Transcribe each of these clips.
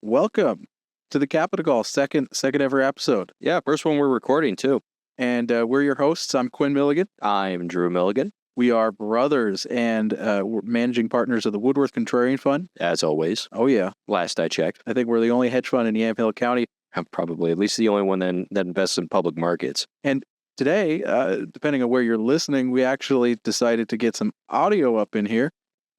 welcome to the Capital Call, second ever episode. Yeah, first one we're recording too. And we're your hosts. I'm Quinn Milligan. I'm Drew Milligan. We are brothers and we're managing partners of the Woodworth Contrarian Fund. As always. Oh, yeah. Last I checked. I think we're the only hedge fund in Yamhill County. Probably at least the only one that invests in public markets. And today, depending on where you're listening, we actually decided to get some audio up in here.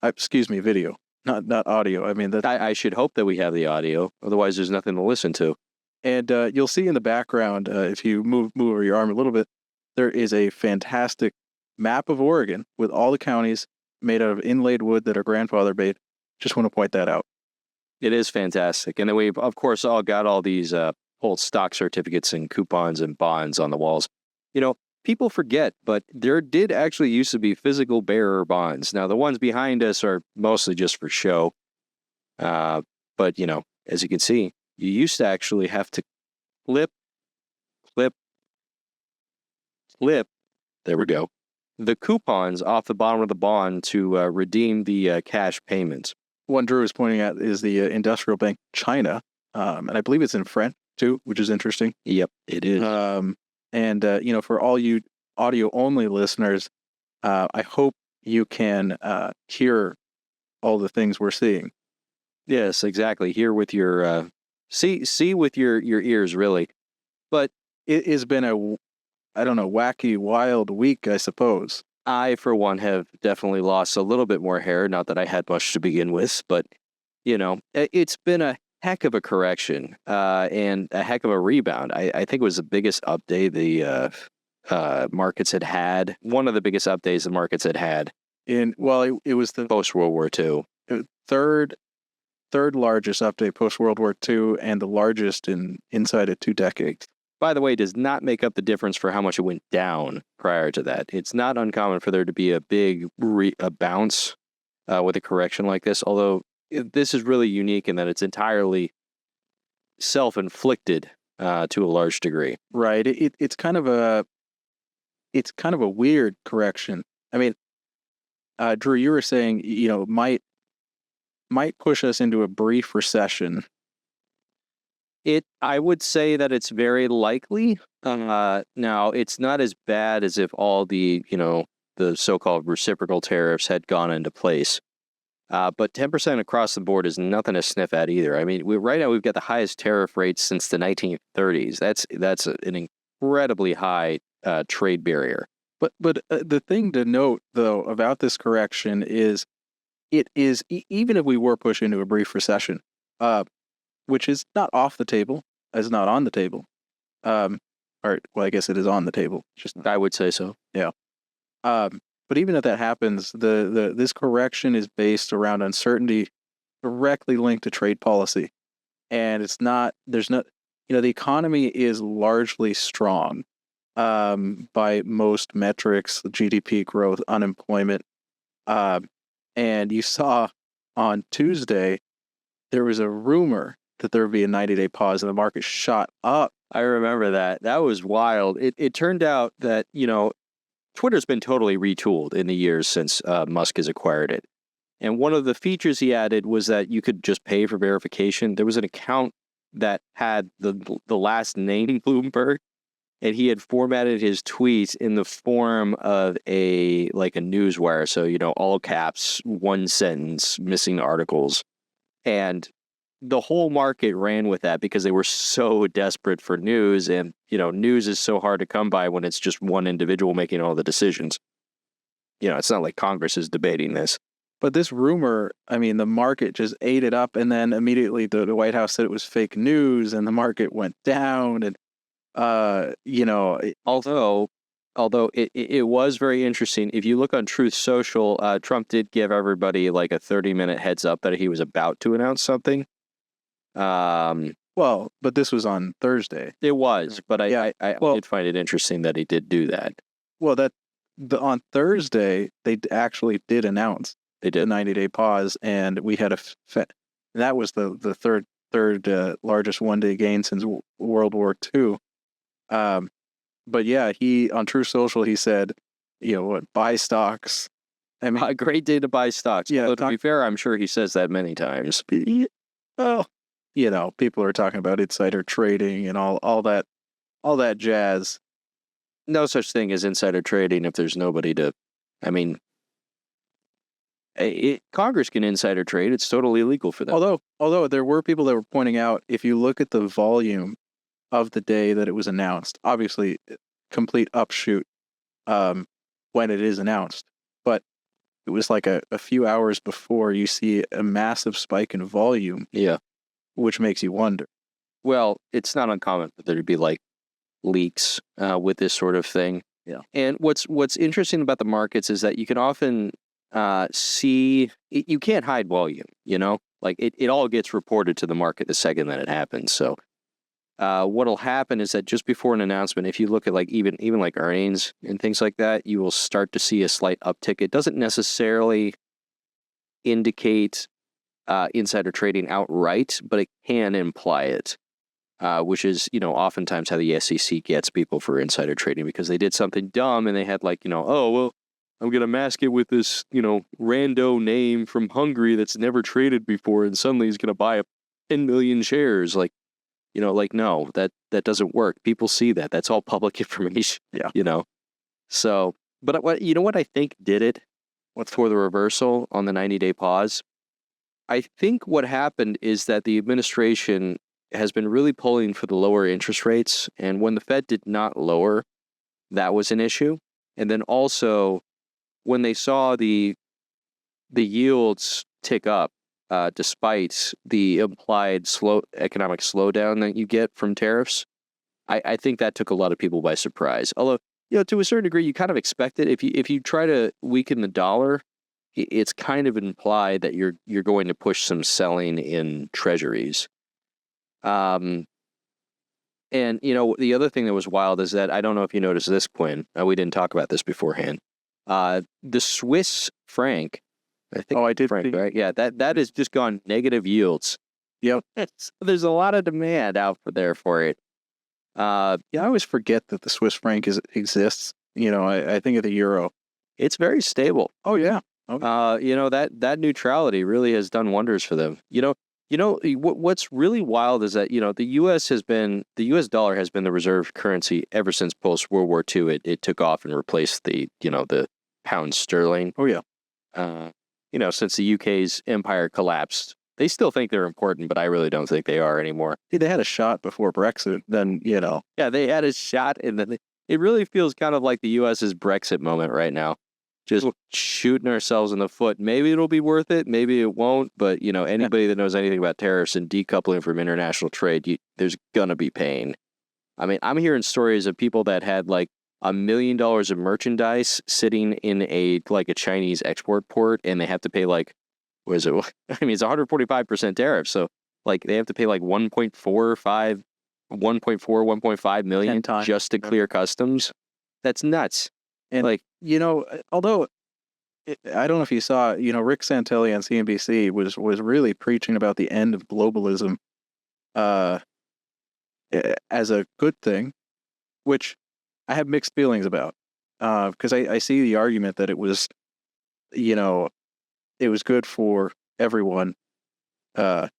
Video. Not audio. I mean, I should hope that we have the audio. Otherwise, there's nothing to listen to. And you'll see in the background, if you move over your arm a little bit, there is a fantastic map of Oregon with all the counties made out of inlaid wood that are grandfather made. Just want to point that out. It is fantastic. And then we've, of course, all got all these old stock certificates and coupons and bonds on the walls. You know, people forget, but there did actually used to be physical bearer bonds. Now, the ones behind us are mostly just for show. But, you know, as you can see, you used to actually have to clip. There we go. The coupons off the bottom of the bond to redeem the cash payments. One Drew is pointing at is the Industrial Bank China, and I believe it's in French too, which is interesting. Yep, it is. You know, for all you audio-only listeners, I hope you can hear all the things we're seeing. Yes, exactly. Hear with your see with your ears, really. But it has been a wacky, wild week, I suppose. I, for one, have definitely lost a little bit more hair. Not that I had much to begin with, but, you know, it's been a heck of a correction and a heck of a rebound. I think it was the biggest update the markets had. One of the biggest updates the markets had. It was the post-World War II. Third largest update post-World War II and the largest inside of 2 decades. By the way, does not make up the difference for how much it went down prior to that. It's not uncommon for there to be a big bounce with a correction like this, although this is really unique in that it's entirely self-inflicted to a large degree. Right. It's kind of a weird correction. I mean, Drew, you were saying, you know, might push us into a brief recession. I would say that it's very likely. Now, it's not as bad as if all the so-called reciprocal tariffs had gone into place. But 10% across the board is nothing to sniff at either. I mean, right now we've got the highest tariff rates since the 1930s. That's an incredibly high trade barrier. But the thing to note, though, about this correction is it is, even if we were pushed into a brief recession, which is not off the table, is not on the table. I guess it is on the table. I would say so. Yeah. But even if that happens, this correction is based around uncertainty directly linked to trade policy. And the economy is largely strong by most metrics, GDP growth, unemployment. And you saw on Tuesday, there was a rumor that there would be a 90-day pause and the market shot up. I remember that. That was wild. It turned out that, you know, Twitter's been totally retooled in the years since Musk has acquired it. And one of the features he added was that you could just pay for verification. There was an account that had the last name Bloomberg, and he had formatted his tweets in the form of a newswire. So, you know, all caps, one sentence, missing articles. And the whole market ran with that because they were so desperate for news. And, you know, news is so hard to come by when it's just one individual making all the decisions. You know, it's not like Congress is debating this. But this rumor, I mean, the market just ate it up. And then immediately the White House said it was fake news and the market went down. And, although it was very interesting. If you look on Truth Social, Trump did give everybody like a 30-minute heads up that he was about to announce something. But this was on Thursday. It was, but I did find it interesting that he did do that. Well, on Thursday, they actually did announce a 90-day pause, and we had that was the third largest one-day gain since World War II. But yeah, he on True Social, he said, you know what, buy stocks. I mean, a great day to buy stocks. Yeah. Although, to be fair, I'm sure he says that many times. Oh, people are talking about insider trading and all that jazz. No such thing as insider trading if there's nobody to. I mean, Congress can insider trade. It's totally illegal for them. Although there were people that were pointing out, if you look at the volume of the day that it was announced, obviously complete upshoot when it is announced, but it was like a few hours before you see a massive spike in volume. Yeah. Which makes you wonder. Well, it's not uncommon for there to be like leaks with this sort of thing. Yeah. And what's interesting about the markets is that you can often see, you can't hide volume, like it all gets reported to the market the second that it happens. So what'll happen is that just before an announcement, if you look at like even like earnings and things like that, you will start to see a slight uptick. It doesn't necessarily indicate insider trading outright, but it can imply it, which is, oftentimes how the SEC gets people for insider trading, because they did something dumb and they had like, oh, well, I'm going to mask it with this, rando name from Hungary that's never traded before, and suddenly he's going to buy 10 million shares. Like, no, that doesn't work. People see that. That's all public information. Yeah. So, but what I think did it for the reversal on the 90-day pause? I think what happened is that the administration has been really pulling for the lower interest rates, and when the Fed did not lower, that was an issue. And then also, when they saw the yields tick up, despite the implied economic slowdown that you get from tariffs, I think that took a lot of people by surprise. Although, to a certain degree, you kind of expect it. If you try to weaken the dollar, it's kind of implied that you're going to push some selling in treasuries. And the other thing that was wild is that, I don't know if you noticed this, Quinn. We didn't talk about this beforehand. The Swiss franc, I think. Oh, I did. Franc, right? Yeah, that has just gone negative yields. Yep. There's a lot of demand out there for it. I always forget that the Swiss franc exists. I think of the euro. It's very stable. Oh yeah. Okay. That neutrality really has done wonders for them. What's really wild is that, the U.S. dollar has been the reserve currency ever since post World War II. It took off and replaced the pound sterling. Oh yeah. Since the UK's empire collapsed. They still think they're important, but I really don't think they are anymore. See, they had a shot before Brexit, then. Yeah, they had a shot, and then it really feels kind of like the U.S.'s Brexit moment right now. Just shooting ourselves in the foot. Maybe it'll be worth it, maybe it won't, but, anybody that knows anything about tariffs and decoupling from international trade, there's gonna be pain. I mean, I'm hearing stories of people that had like $1 million of merchandise sitting in a Chinese export port, and they have to pay like, what is it? I mean, it's 145% tariff, so like they have to pay like 1.5 million just to clear customs. That's nuts. And although I don't know if you saw, Rick Santelli on CNBC was really preaching about the end of globalism as a good thing, which I have mixed feelings about, because I see the argument that it was, it was good for everyone, but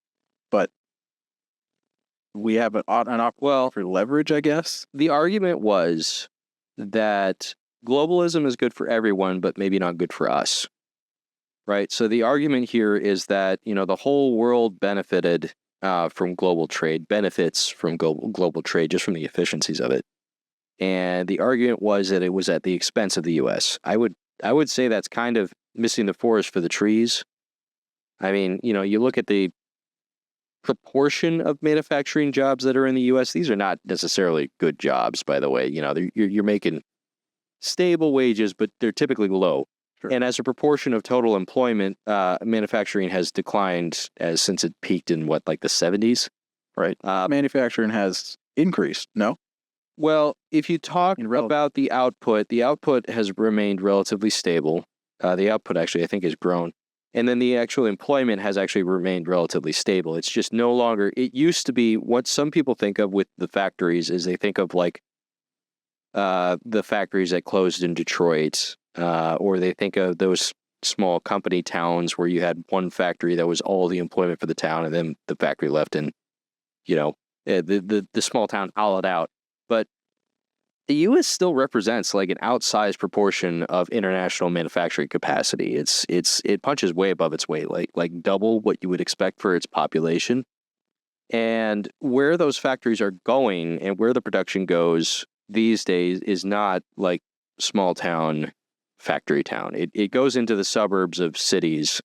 we have an opportunity for leverage, I guess. The argument was that globalism is good for everyone, but maybe not good for us, right? So the argument here is that, the whole world benefited from global trade, benefits from global trade, just from the efficiencies of it. And the argument was that it was at the expense of the U.S. I would say that's kind of missing the forest for the trees. I mean, you look at the proportion of manufacturing jobs that are in the U.S., these are not necessarily good jobs, by the way. You're making stable wages, but they're typically low. Sure. And as a proportion of total employment, manufacturing has declined since it peaked in the 70s. Right. Manufacturing has increased, no? Well, if you talk about the output has remained relatively stable. The output actually, I think, has grown. And then the actual employment has actually remained relatively stable. It's just no longer, it used to be what some people think of with the factories is they think of the factories that closed in Detroit, or they think of those small company towns where you had one factory that was all the employment for the town, and then the factory left and the small town hollowed out. But the U.S. still represents like an outsized proportion of international manufacturing capacity. It punches way above its weight, like double what you would expect for its population. And where those factories are going and where the production goes these days is not like small town, factory town. It goes into the suburbs of cities,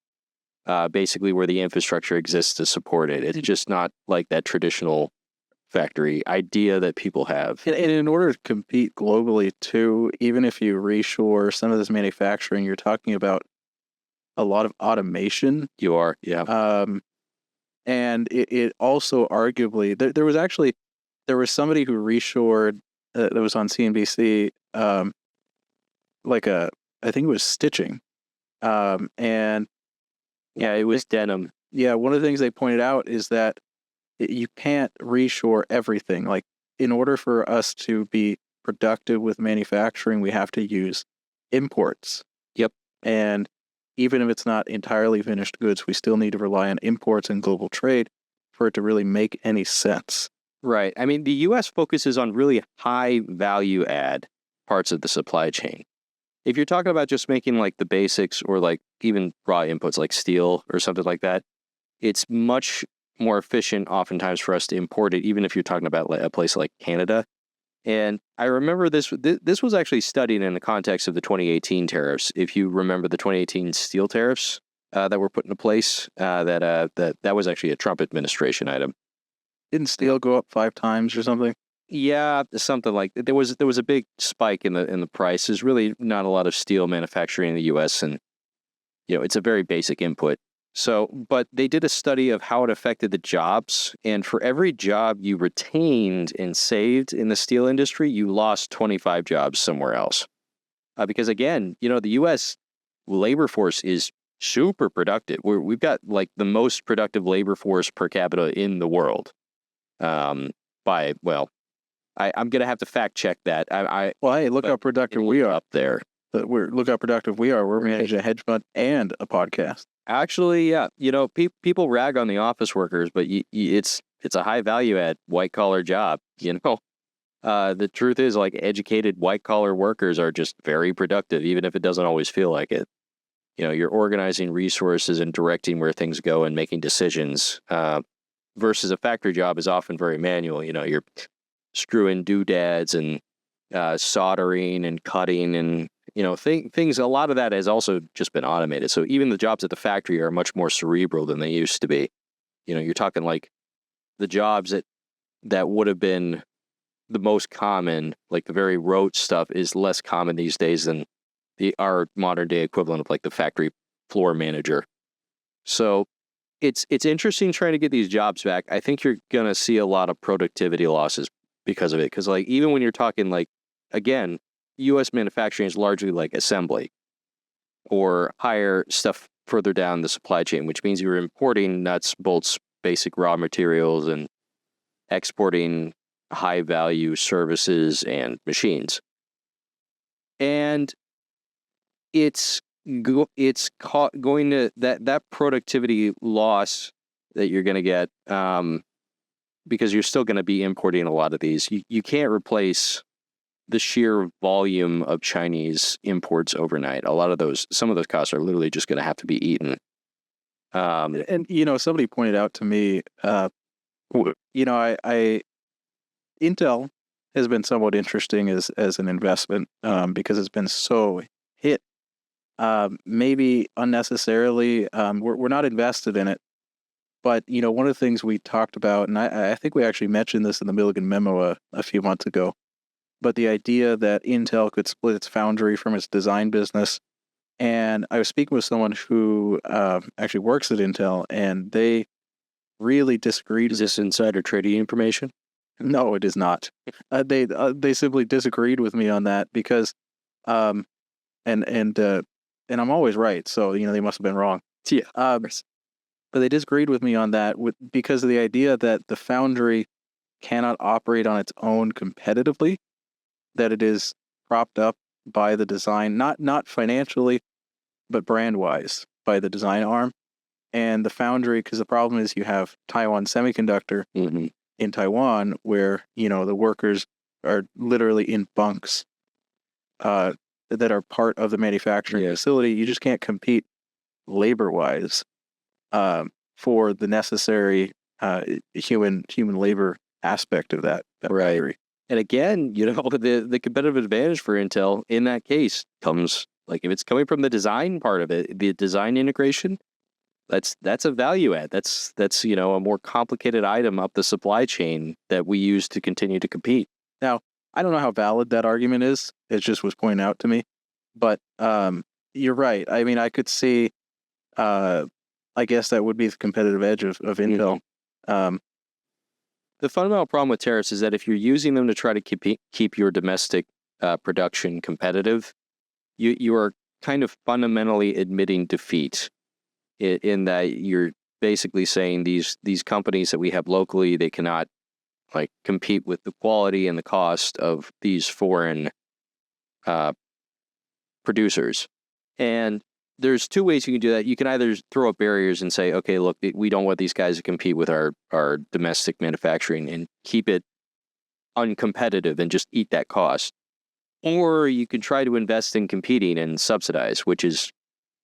basically where the infrastructure exists to support it. It's just not like that traditional factory idea that people have. And in order to compete globally too, even if you reshore some of this manufacturing, you're talking about a lot of automation. You are, yeah. And it also arguably, there was somebody who reshored that was on CNBC, I think it was stitching. And yeah, it was denim. Yeah, one of the things they pointed out is that you can't reshore everything. Like, in order for us to be productive with manufacturing, we have to use imports. Yep. And even if it's not entirely finished goods, we still need to rely on imports and global trade for it to really make any sense. Right. I mean, the U.S. focuses on really high value add parts of the supply chain. If you're talking about just making like the basics or like even raw inputs like steel or something like that, it's much more efficient oftentimes for us to import it, even if you're talking about a place like Canada. And I remember this was actually studied in the context of the 2018 tariffs. If you remember the 2018 steel tariffs that were put into place, that was actually a Trump administration item. Didn't steel go up 5 times or something? Yeah, something like that. There was a big spike in the price. There's really not a lot of steel manufacturing in the U.S. and it's a very basic input. So, but they did a study of how it affected the jobs, and for every job you retained and saved in the steel industry, you lost 25 jobs somewhere else. Because again, the U.S. labor force is super productive. We've got like the most productive labor force per capita in the world. I'm gonna have to fact check that. Hey, look how productive we are up there. Look how productive we are. We're managing a hedge fund and a podcast. Actually, yeah. People rag on the office workers, but it's a high value add white collar job. The truth is, like, educated white collar workers are just very productive, even if it doesn't always feel like it. You're organizing resources and directing where things go and making decisions. Versus a factory job is often very manual. You're screwing doodads and soldering and cutting and things. A lot of that has also just been automated. So even the jobs at the factory are much more cerebral than they used to be. You're talking like the jobs that would have been the most common, like the very rote stuff, is less common these days than our modern day equivalent of like the factory floor manager. So it's interesting trying to get these jobs back. I think you're gonna see a lot of productivity losses because of it. Because like even when you're talking like, again, U.S. manufacturing is largely like assembly or higher stuff further down the supply chain, which means you're importing nuts, bolts, basic raw materials, and exporting high value services and machines. And it's going to that productivity loss that you're going to get because you're still going to be importing a lot of these. You can't replace the sheer volume of Chinese imports overnight. Some of those costs are literally just going to have to be eaten. And somebody pointed out to me, Intel has been somewhat interesting as an investment because it's been so hit, maybe unnecessarily. We're not invested in it, but one of the things we talked about, and I think we actually mentioned this in the Milligan memo a few months ago, but the idea that Intel could split its foundry from its design business. And I was speaking with someone who actually works at Intel, and they really disagreed. Is this insider trading information? No, it is not. They simply disagreed with me on that because, and I'm always right, so they must have been wrong. Yeah. But they disagreed with me on that because of the idea that the foundry cannot operate on its own competitively, that it is propped up by the design, not financially, but brand-wise by the design arm. And the foundry, because the problem is you have Taiwan Semiconductor, mm-hmm. in Taiwan, where the workers are literally in bunks that are part of the manufacturing facility. You just can't compete labor-wise for the necessary human labor aspect of that Right. factory. And again, the competitive advantage for Intel in that case comes, like, if it's coming from the design part of it, the design integration, that's a value add. That's a more complicated item up the supply chain that we use to continue to compete. Now, I don't know how valid that argument is. It just was pointed out to me. But you're right. I mean, I could see, I guess that would be the competitive edge of Intel. The fundamental problem with tariffs is that if you're using them to try to keep your domestic production competitive, you are kind of fundamentally admitting defeat in that you're basically saying these companies that we have locally, they cannot compete with the quality and the cost of these foreign producers. And there's two ways you can do that. You can either throw up barriers and say, okay, look, we don't want these guys to compete with our domestic manufacturing and keep it uncompetitive and just eat that cost. Or you can try to invest in competing and subsidize, which is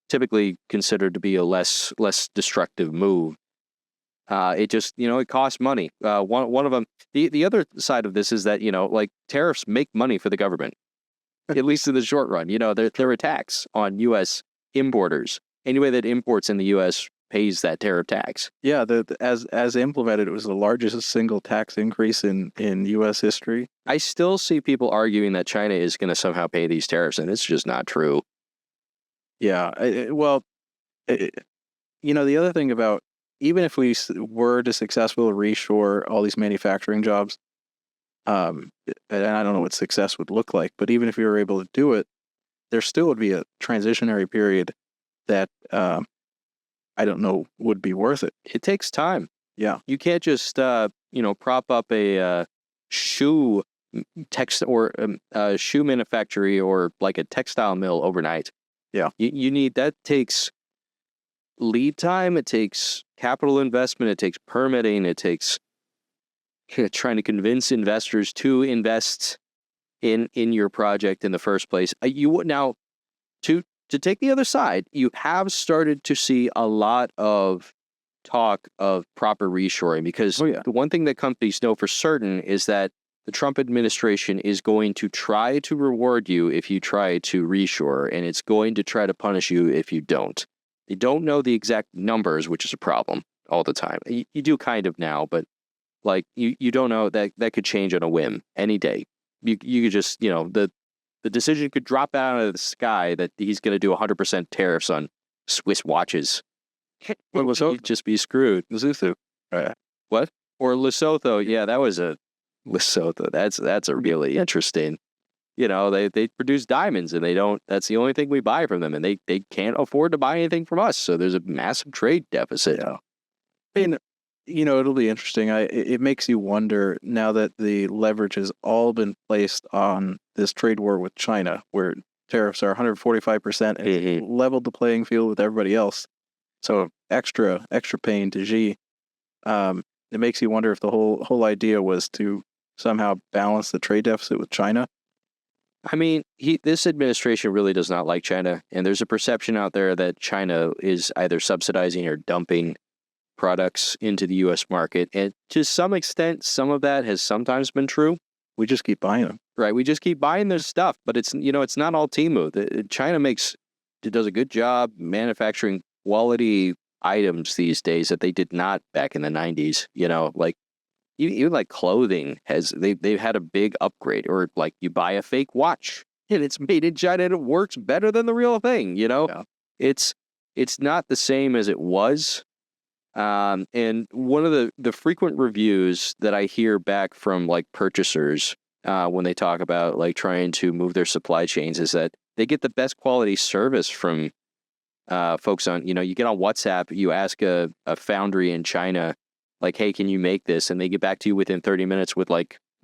typically considered to be a less destructive move. It just, it costs money. One of them, the other side of this is that, tariffs make money for the government, at least in the short run. They're a tax on U.S. importers. Anybody that imports in the U.S. pays that tariff tax. Yeah, as implemented, it was the largest single tax increase in U.S. history. I still see people arguing that China is going to somehow pay these tariffs, and it's just not true. Yeah, the other thing about, even if we were to successfully reshore all these manufacturing jobs, and I don't know what success would look like, but even if we were able to do it, there still would be a transitionary period that I don't know would be worth it. It takes time. Yeah. You can't just, prop up a shoe shoe manufactory or like a textile mill overnight. Yeah. That takes lead time. It takes capital investment. It takes permitting. It takes trying to convince investors to invest in your project in the first place. Now, to take the other side, you have started to see a lot of talk of proper reshoring, because the one thing that companies know for certain is that the Trump administration is going to try to reward you if you try to reshore, and it's going to try to punish you if you don't. They don't know the exact numbers, which is a problem all the time. You do kind of now, but you don't know. That could change on a whim any day. You could just, the decision could drop out of the sky that he's going to do 100% tariffs on Swiss watches. What was You'd just be screwed. Lesotho. What? Or Lesotho. Yeah, that was a Lesotho. That's a really interesting. They produce diamonds, and they don't. That's the only thing we buy from them, and they can't afford to buy anything from us. So there's a massive trade deficit. Yeah. I mean, it'll be interesting. It makes you wonder, now that the leverage has all been placed on this trade war with China, where tariffs are 145% and leveled the playing field with everybody else. So extra pain to Xi. It makes you wonder if the whole idea was to somehow balance the trade deficit with China. I mean, this administration really does not like China, and there's a perception out there that China is either subsidizing or dumping products into the U.S. market. And to some extent, some of that has sometimes been true. We just keep buying them. Right. We just keep buying their stuff, but it's not all Temu. China does a good job manufacturing quality items these days that they did not back in the 90s. Even like clothing they've had a big upgrade, or like you buy a fake watch and it's made in China and it works better than the real thing. Yeah. It's not the same as it was. And one of the frequent reviews that I hear back from purchasers when they talk about trying to move their supply chains is that they get the best quality service from folks on, you get on WhatsApp, you ask a foundry in China, hey, can you make this? And they get back to you within 30 minutes with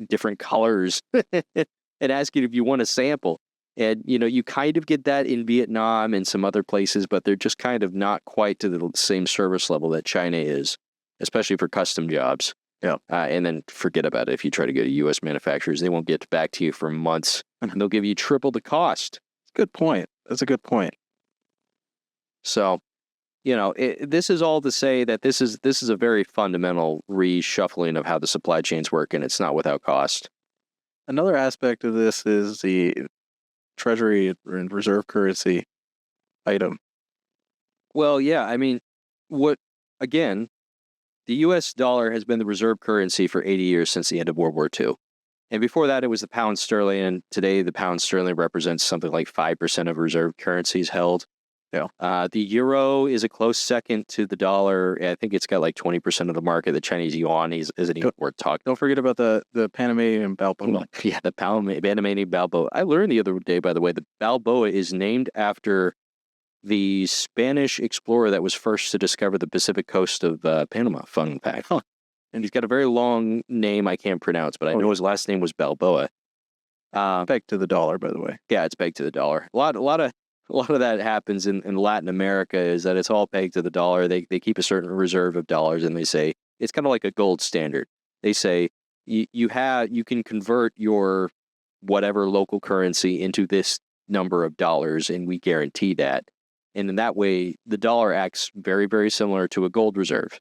different colors and ask you if you want a sample. And, you kind of get that in Vietnam and some other places, but they're just kind of not quite to the same service level that China is, especially for custom jobs. Yeah. And then forget about it. If you try to go to U.S. manufacturers, they won't get back to you for months, and they'll give you triple the cost. Good point. That's a good point. So, this is all to say that this is a very fundamental reshuffling of how the supply chains work, and it's not without cost. Another aspect of this is the treasury and reserve currency item. Well, yeah, I mean, again, the U.S. dollar has been the reserve currency for 80 years since the end of World War II. And before that, it was the pound sterling, and today the pound sterling represents something like 5% of reserve currencies held. Yeah. The euro is a close second to the dollar. I think it's got like 20% of the market. The Chinese yuan isn't even worth talking. Don't forget about the Panamanian Balboa. Yeah, the Panamanian Balboa. I learned the other day, by the way, the Balboa is named after the Spanish explorer that was first to discover the Pacific coast of Panama. Fun fact. Huh. And he's got a very long name I can't pronounce, but I know his last name was Balboa. Pegged to the dollar, by the way. Yeah, it's pegged to the dollar. A lot of that happens in Latin America is that it's all pegged to the dollar. They keep a certain reserve of dollars, and they say it's kind of like a gold standard. They say you can convert your whatever local currency into this number of dollars, and we guarantee that. And in that way, the dollar acts very, very similar to a gold reserve.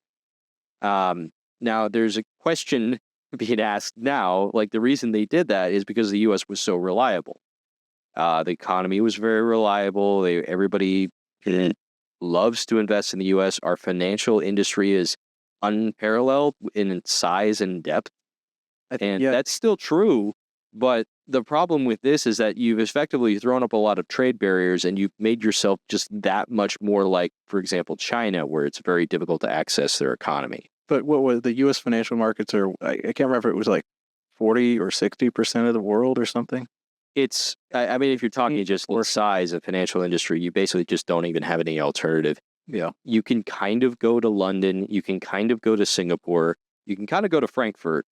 Now, there's a question being asked now, like the reason they did that is because the U.S. was so reliable. The economy was very reliable. Everybody loves to invest in the U.S. Our financial industry is unparalleled in size and depth. That's still true. But the problem with this is that you've effectively thrown up a lot of trade barriers, and you've made yourself just that much more like, for example, China, where it's very difficult to access their economy. But what was the U.S. financial markets are? I can't remember if it was like 40 or 60% of the world or something. I mean, if you're talking just the size of financial industry, you basically just don't even have any alternative. Yeah. You can kind of go to London. You can kind of go to Singapore. You can kind of go to Frankfurt.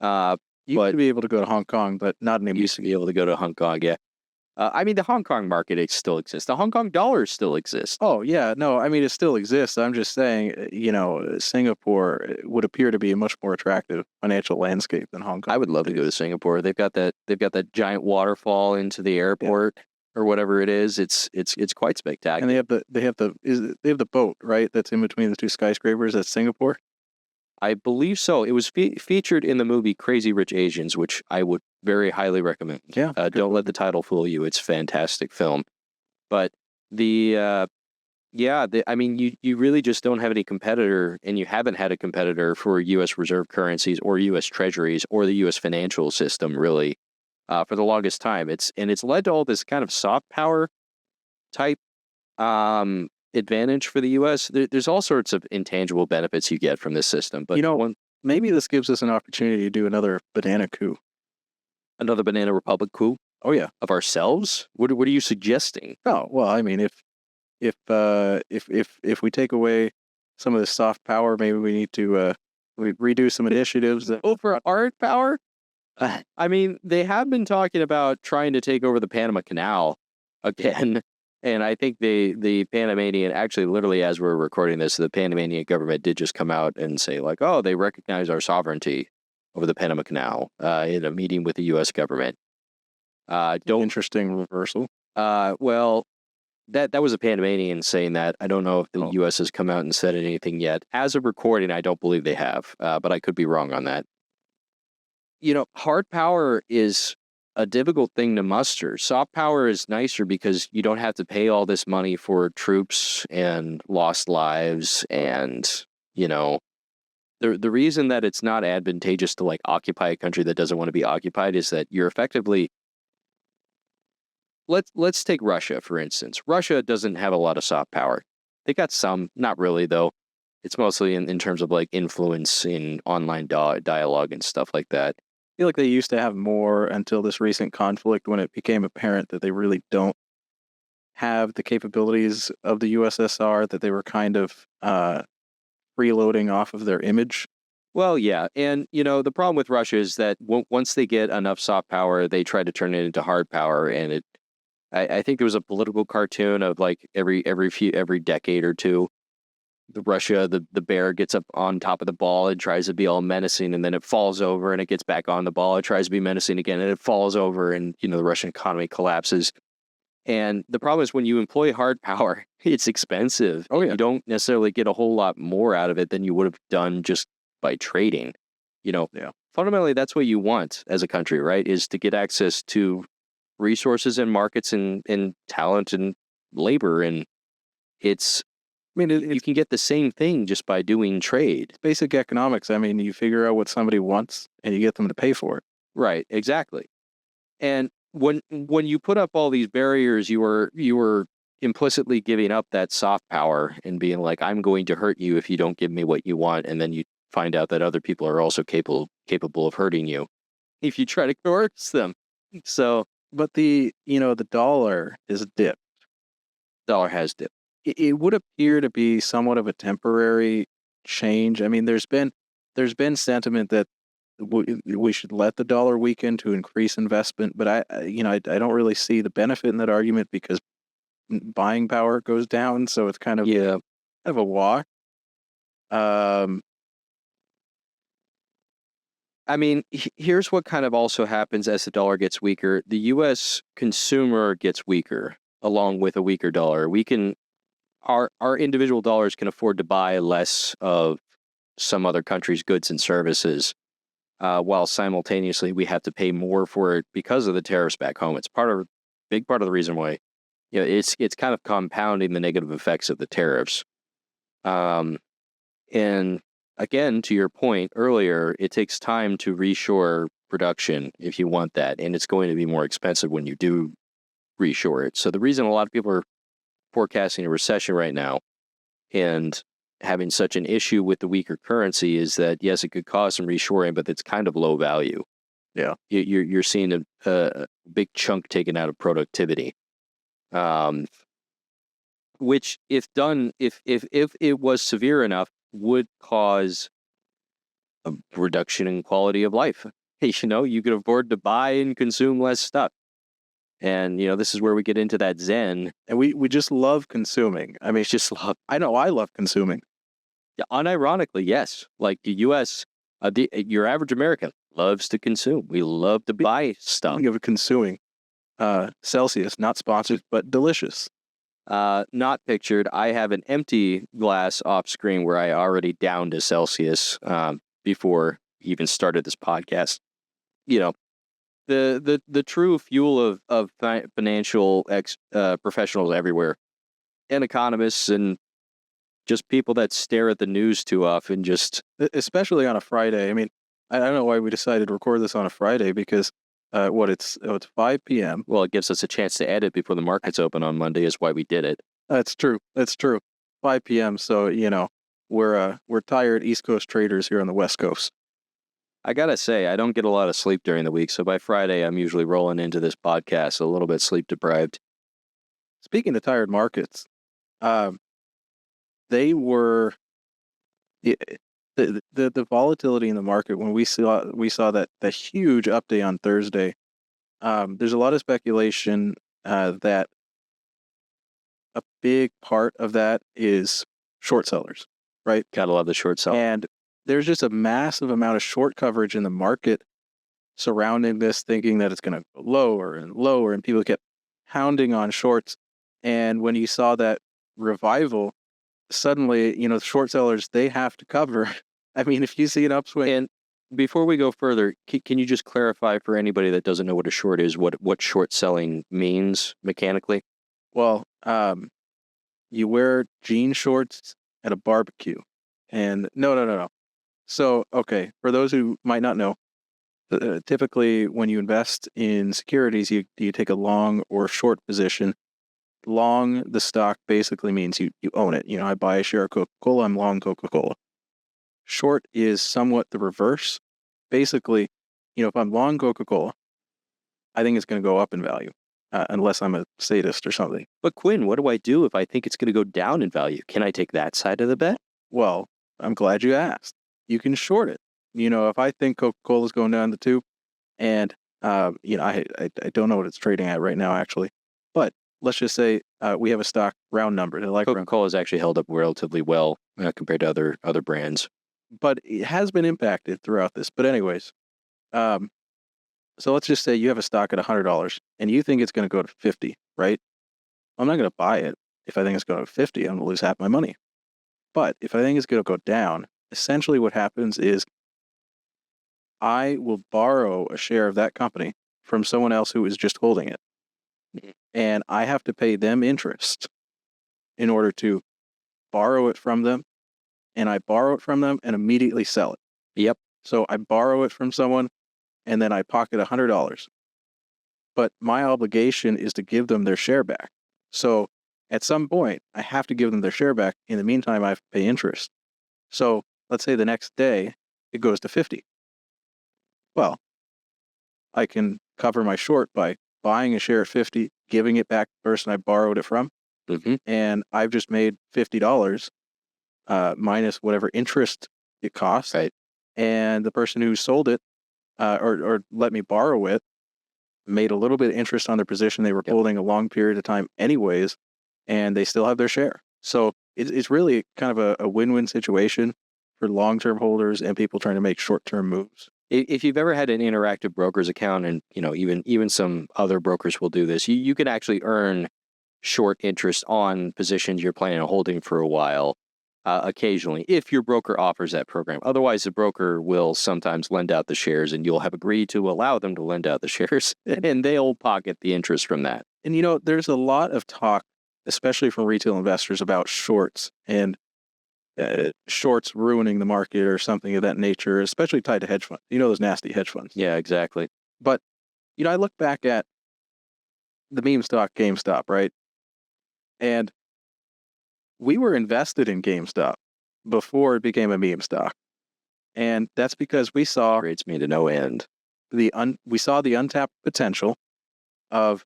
You used to be able to go to Hong Kong, but not anymore. You used to be able to go to Hong Kong, yeah. I mean, the Hong Kong market still exists. The Hong Kong dollar still exists. Oh, yeah. No, I mean, it still exists. I'm just saying, Singapore would appear to be a much more attractive financial landscape than Hong Kong. I would love to go to Singapore. They've got that giant waterfall into the airport or whatever it is. It's quite spectacular. And they have the boat, right? That's in between the two skyscrapers at Singapore. I believe so. It was featured in the movie Crazy Rich Asians, which I would very highly recommend. Yeah. Don't let the title fool you. It's a fantastic film. But I mean, you really just don't have any competitor, and you haven't had a competitor for U.S. reserve currencies or U.S. treasuries or the U.S. financial system, really, for the longest time. It's led to all this kind of soft power type advantage for the U.S. There's all sorts of intangible benefits you get from this system. But maybe this gives us an opportunity to do another banana coup. Another banana republic coup? Oh yeah, of ourselves. What are you suggesting? Oh well, I mean, if we take away some of the soft power, maybe we need to we redo some initiatives. For hard power? I mean, they have been talking about trying to take over the Panama Canal again. And I think the Panamanian, actually, literally, as we're recording this, the Panamanian government did just come out and say, like, oh, they recognize our sovereignty over the Panama Canal in a meeting with the U.S. government. Interesting reversal. Well, that was a Panamanian saying that. I don't know if the U.S. has come out and said anything yet. As of recording, I don't believe they have, but I could be wrong on that. Hard power is a difficult thing to muster. Soft power is nicer because you don't have to pay all this money for troops and lost lives. And, the reason that it's not advantageous to like occupy a country that doesn't want to be occupied is that you're effectively, let's take Russia, for instance. Russia doesn't have a lot of soft power. They got some, not really though. It's mostly in terms of like influence in online dialogue and stuff like that. I feel like they used to have more until this recent conflict when it became apparent that they really don't have the capabilities of the USSR, that they were kind of freeloading off of their image. Well, yeah. And, the problem with Russia is that once they get enough soft power, they try to turn it into hard power. And I think there was a political cartoon of like every decade or two the bear gets up on top of the ball and tries to be all menacing, and then it falls over and it gets back on the ball. It tries to be menacing again and it falls over, and the Russian economy collapses. And the problem is when you employ hard power, it's expensive. Oh, yeah. You don't necessarily get a whole lot more out of it than you would have done just by trading. Yeah. Fundamentally, that's what you want as a country, right? Is to get access to resources and markets and talent and labor. And it's, you can get the same thing just by doing trade. Basic economics. I mean, you figure out what somebody wants and you get them to pay for it. Right, exactly. And when you put up all these barriers, you were implicitly giving up that soft power and being like, I'm going to hurt you if you don't give me what you want. And then you find out that other people are also capable of hurting you if you try to coerce them. So, but the dollar is dipped. Dollar has dipped. It would appear to be somewhat of a temporary change. I mean, there's been sentiment that we should let the dollar weaken to increase investment, but I don't really see the benefit in that argument because buying power goes down, so it's kind of a wash. I mean, here's what kind of also happens as the dollar gets weaker. The U.S. consumer gets weaker along with a weaker dollar. Our individual dollars can afford to buy less of some other country's goods and services, while simultaneously we have to pay more for it because of the tariffs back home. It's big part of the reason why, it's kind of compounding the negative effects of the tariffs. And again, to your point earlier, it takes time to reshore production if you want that, and it's going to be more expensive when you do reshore it. So the reason a lot of people are forecasting a recession right now and having such an issue with the weaker currency is that, yes, it could cause some reshoring, but it's kind of low value. Yeah. You're seeing a big chunk taken out of productivity, which if it was severe enough, would cause a reduction in quality of life. You could afford to buy and consume less stuff. And, this is where we get into that zen. And we just love consuming. I mean, it's just love. I know I love consuming. Yeah, unironically, yes. Like the U.S., your average American loves to consume. We love to buy stuff. Speaking of consuming, Celsius, not sponsored, but delicious. Not pictured. I have an empty glass off screen where I already downed a Celsius before even started this podcast. The true fuel of financial professionals everywhere, and economists, and just people that stare at the news too often. Just especially on a Friday. I mean, I don't know why we decided to record this on a Friday because it's 5 p.m. Well, it gives us a chance to edit before the markets open on Monday. Is why we did it. That's true. 5 p.m. So we're tired East Coast traders here on the West Coast. I gotta say, I don't get a lot of sleep during the week, so by Friday, I'm usually rolling into this podcast a little bit sleep deprived. Speaking of tired markets, they were the volatility in the market when we saw that huge update on Thursday. There's a lot of speculation that a big part of that is short sellers, right? Gotta love the short sell. And there's just a massive amount of short coverage in the market surrounding this, thinking that it's going to go lower and lower, and people kept pounding on shorts. And when you saw that revival, suddenly, short sellers, they have to cover. I mean, if you see an upswing. And before we go further, can you just clarify for anybody that doesn't know what a short is, what short selling means mechanically? Well, you wear jean shorts at a barbecue. And no. So, okay, for those who might not know, typically when you invest in securities, you take a long or short position. Long the stock basically means you own it. I buy a share of Coca-Cola, I'm long Coca-Cola. Short is somewhat the reverse. Basically, if I'm long Coca-Cola, I think it's going to go up in value, unless I'm a sadist or something. But Quinn, what do I do if I think it's going to go down in value? Can I take that side of the bet? Well, I'm glad you asked. You can short it. If I think Coca-Cola is going down the tube, and I don't know what it's trading at right now, actually, but let's just say we have a stock, round number. They like round, Coca-Cola has actually held up relatively well compared to other brands. but it has been impacted throughout this. But anyways, so let's just say you have a stock at $100 and you think it's going to go to 50, right? I'm not going to buy it if I think it's going to 50. I'm going to lose half my money. But if I think it's going to go down, essentially what happens is I will borrow a share of that company from someone else who is just holding it. And I have to pay them interest in order to borrow it from them. And I borrow it from them and immediately sell it. Yep. So I borrow it from someone and then I pocket $100. But my obligation is to give them their share back. So at some point, I have to give them their share back. In the meantime, I have to pay interest. So let's say the next day it goes to 50. Well, I can cover my short by buying a share at 50, giving it back to the person I borrowed it from, and I've just made $50 minus whatever interest it costs. Right. And the person who sold it or let me borrow it made a little bit of interest on their position they were holding a long period of time anyways, and they still have their share. So it's really kind of a win-win situation for long-term holders and people trying to make short-term moves. If you've ever had an interactive broker's account, and even some other brokers will do this, you can actually earn short interest on positions you're planning on holding for a while, occasionally, if your broker offers that program. Otherwise, the broker will sometimes lend out the shares, and you'll have agreed to allow them to lend out the shares, and they'll pocket the interest from that. And there's a lot of talk, especially from retail investors, about shorts and shorts ruining the market or something of that nature, especially tied to hedge funds. Those nasty hedge funds. Yeah, exactly. But, I look back at the meme stock GameStop, right? And we were invested in GameStop before it became a meme stock. And that's because we saw Creates me to no end. We saw the untapped potential of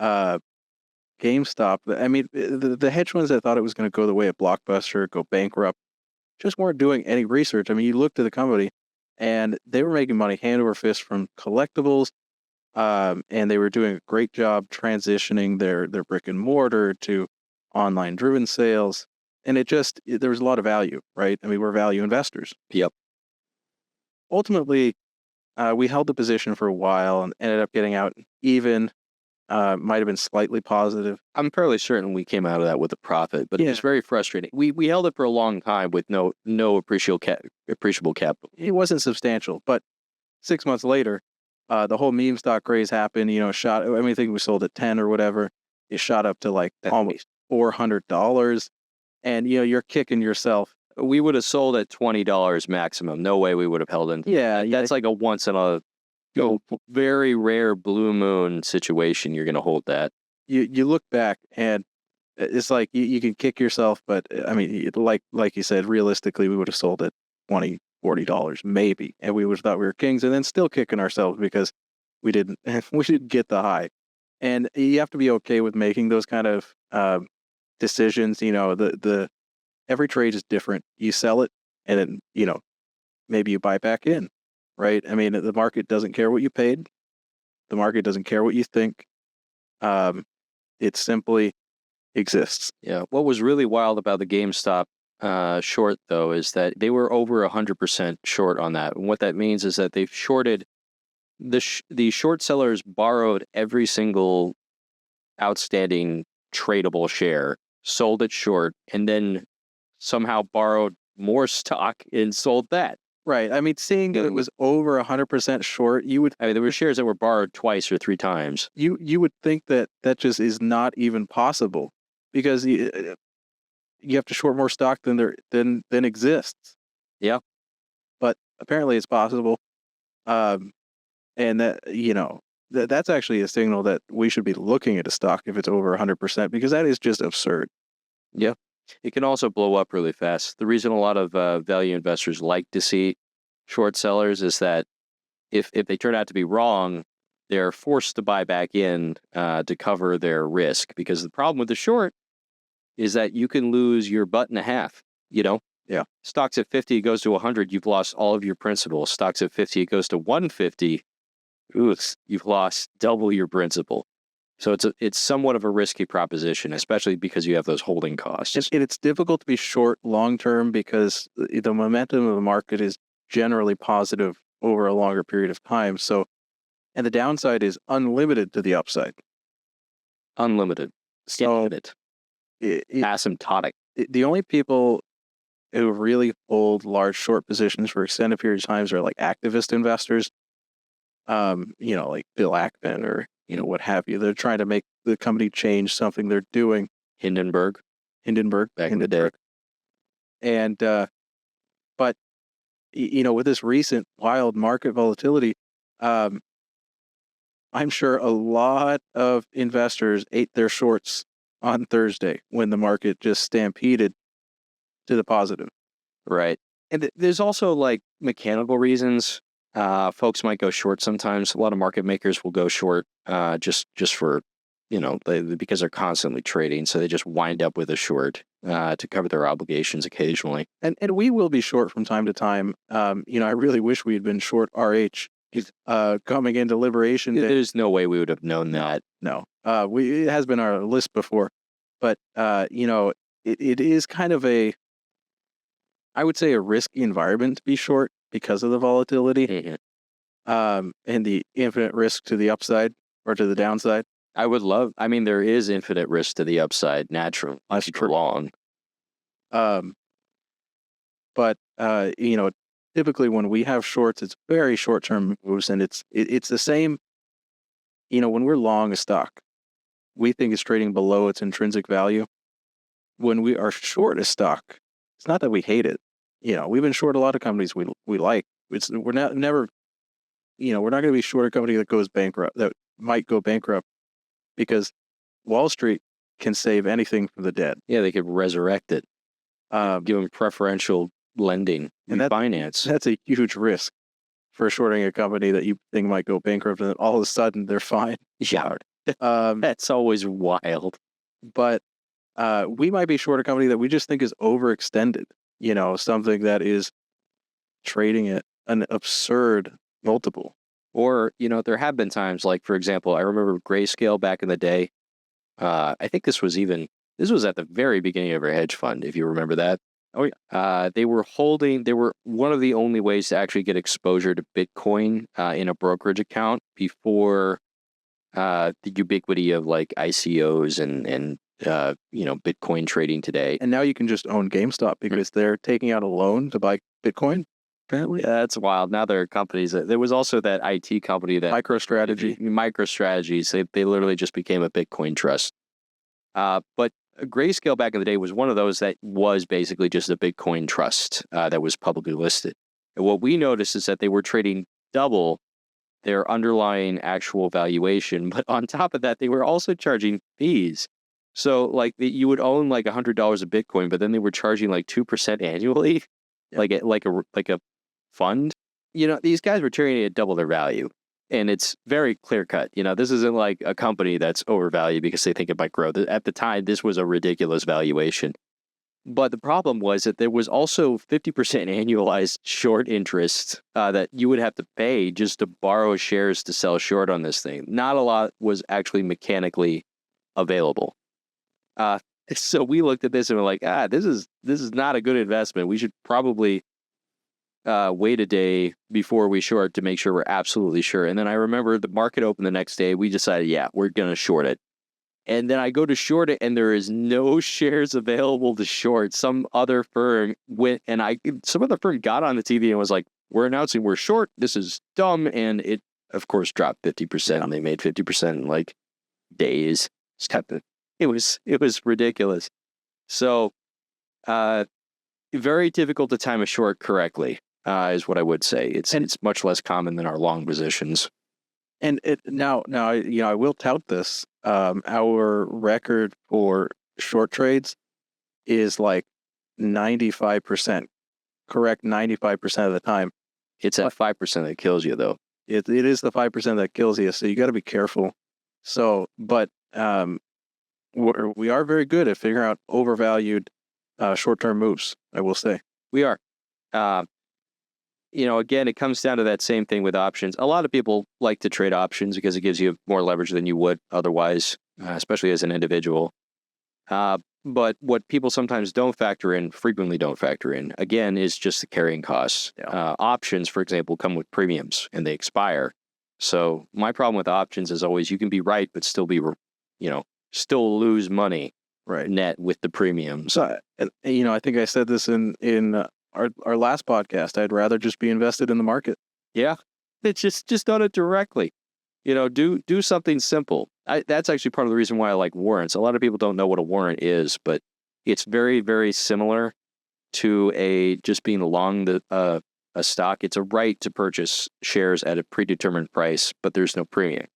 GameStop. I mean, the hedge funds that thought it was going to go the way of Blockbuster, go bankrupt, just weren't doing any research. I mean, you looked at the company and they were making money hand over fist from collectibles, and they were doing a great job transitioning their brick and mortar to online driven sales. And there was a lot of value, right? I mean, we're value investors. Yep. Ultimately, we held the position for a while and ended up getting out even. Might have been slightly positive. I'm fairly certain we came out of that with a profit, but it was very frustrating. We held it for a long time with no appreciable capital. It wasn't substantial, but 6 months later, the whole meme stock craze happened. Shot. I think we sold at 10 or whatever. It shot up to like almost $400, and you're kicking yourself. We would have sold at $20 maximum. No way we would have held in. Yeah, that's like a once in a very rare blue moon situation. You're going to hold that. You look back and it's like you can kick yourself, but I mean, like you said, realistically, we would have sold at $20, $40 maybe, and we would have thought we were kings, and then still kicking ourselves because we didn't get the high. And you have to be okay with making those kind of decisions. The every trade is different. You sell it, and then maybe you buy back in. Right? I mean, the market doesn't care what you paid. The market doesn't care what you think. It simply exists. Yeah. What was really wild about the GameStop short, though, is that they were over 100% short on that. And what that means is that they've shorted the short sellers borrowed every single outstanding tradable share, sold it short, and then somehow borrowed more stock and sold that. Right. I mean, seeing it was over 100% short, there were shares that were borrowed twice or three times. You would think that just is not even possible, because you have to short more stock than exists. Yeah. But apparently it's possible. And that's actually a signal that we should be looking at a stock if it's over 100%, because that is just absurd. Yeah. It can also blow up really fast. The reason a lot of value investors like to see short sellers is that if they turn out to be wrong, they're forced to buy back in to cover their risk. Because the problem with the short is that you can lose your butt and a half, Yeah. Stocks at 50, it goes to 100, you've lost all of your principal. Stocks at 50, it goes to 150, you've lost double your principal. So it's somewhat of a risky proposition, especially because you have those holding costs. It's difficult to be short long term because the momentum of the market is generally positive over a longer period of time. So, and the downside is unlimited to the upside. Unlimited. So Infinite. Asymptotic. the only people who really hold large short positions for extended periods of times are like activist investors, like Bill Ackman or, what have you. They're trying to make the company change something they're doing. Hindenburg. Back in the day. And, but, with this recent wild market volatility, I'm sure a lot of investors ate their shorts on Thursday when the market just stampeded to the positive. Right. And there's also like mechanical reasons. Folks might go short sometimes. A lot of market makers will go short just for, because they're constantly trading. So they just wind up with a short to cover their obligations occasionally. And we will be short from time to time. I really wish we had been short RH coming into Liberation Day. There's no way we would have known that. No. It has been our list before. But, it is kind of I would say a risky environment to be short because of the volatility and the infinite risk to the upside or to the downside. There is infinite risk to the upside, naturally. That's true. Long. But typically when we have shorts, it's very short-term moves, and it's the same. When we're long a stock, we think it's trading below its intrinsic value. When we are short a stock, it's not that we hate it. We've been short a lot of companies we like. We're not going to be short a company that goes bankrupt, that might go bankrupt, because Wall Street can save anything from the dead. Yeah, they could resurrect it. Give them preferential lending and finance. That's a huge risk for shorting a company that you think might go bankrupt, and then all of a sudden they're fine. Yeah, that's always wild. But we might be short a company that we just think is overextended. Something that is trading at an absurd multiple. Or, there have been times, like, for example, I remember Grayscale back in the day. I think this was at the very beginning of our hedge fund, if you remember that. Oh, yeah. They were one of the only ways to actually get exposure to Bitcoin in a brokerage account before the ubiquity of like ICOs and Bitcoin trading today. And now you can just own GameStop because they're taking out a loan to buy Bitcoin. Apparently, that's wild. Now there are companies there was also that IT company that MicroStrategies. They literally just became a Bitcoin trust. But Grayscale back in the day was one of those that was basically just a Bitcoin trust that was publicly listed. And what we noticed is that they were trading double their underlying actual valuation, but on top of that, they were also charging fees. So like you would own like $100 of Bitcoin, but then they were charging like 2% annually, like a fund. These guys were trading at double their value, and it's very clear cut. This isn't like a company that's overvalued because they think it might grow. At the time, this was a ridiculous valuation. But the problem was that there was also 50% annualized short interest that you would have to pay just to borrow shares to sell short on this thing. Not a lot was actually mechanically available. So we looked at this and we're like, this is not a good investment. We should probably wait a day before we short to make sure we're absolutely sure. And then I remember the market opened the next day. We decided, we're going to short it. And then I go to short it and there is no shares available to short. Some other firm some other firm got on the TV and was like, we're announcing we're short. This is dumb. And it, of course, dropped 50%. And they made 50% in like days. It was ridiculous. So, very difficult to time a short correctly, is what I would say. It's much less common than our long positions. And now, I will tout this. Our record for short trades is like 95% correct 95% of the time. It's at 5% that kills you, though. It is the 5% that kills you, so you got to be careful. So, but we are very good at figuring out overvalued short-term moves, I will say. We are. again, it comes down to that same thing with options. A lot of people like to trade options because it gives you more leverage than you would otherwise, especially as an individual. But what people sometimes frequently don't factor in, again, is just the carrying costs. Yeah. Options, for example, come with premiums and they expire. So my problem with options is always you can be right, but still still lose money Right. net with the premiums. So, I think I said this in our last podcast. I'd rather just be invested in the market. Yeah, it's just done it directly. Do something simple. That's actually part of the reason why I like warrants. A lot of people don't know what a warrant is, but it's very, very similar to just being long a stock. It's a right to purchase shares at a predetermined price, but there's no premium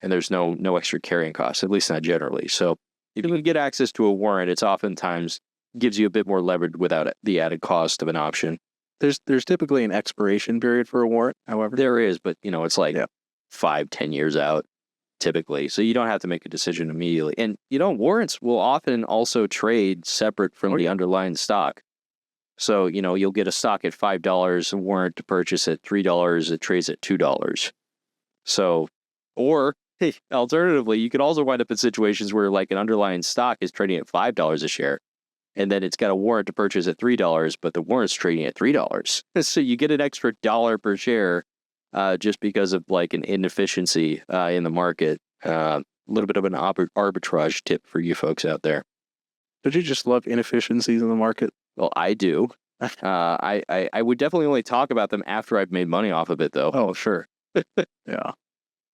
and there's no extra carrying costs, at least not generally. So if you can get access to a warrant, it's oftentimes gives you a bit more leverage without the added cost of an option. There's typically an expiration period for a warrant, however. There is, but it's like 5-10 years out typically. So you don't have to make a decision immediately. And warrants will often also trade separate from the underlying stock. So, you'll get a stock at $5, a warrant to purchase at $3, it trades at $2. So, or alternatively, you could also wind up in situations where like an underlying stock is trading at $5 a share, and then it's got a warrant to purchase at $3, but the warrant's trading at $3. So you get an extra dollar per share just because of like an inefficiency in the market. A little bit of an arbitrage tip for you folks out there. Don't you just love inefficiencies in the market? Well, I do. I would definitely only talk about them after I've made money off of it, though. Oh, sure. Yeah.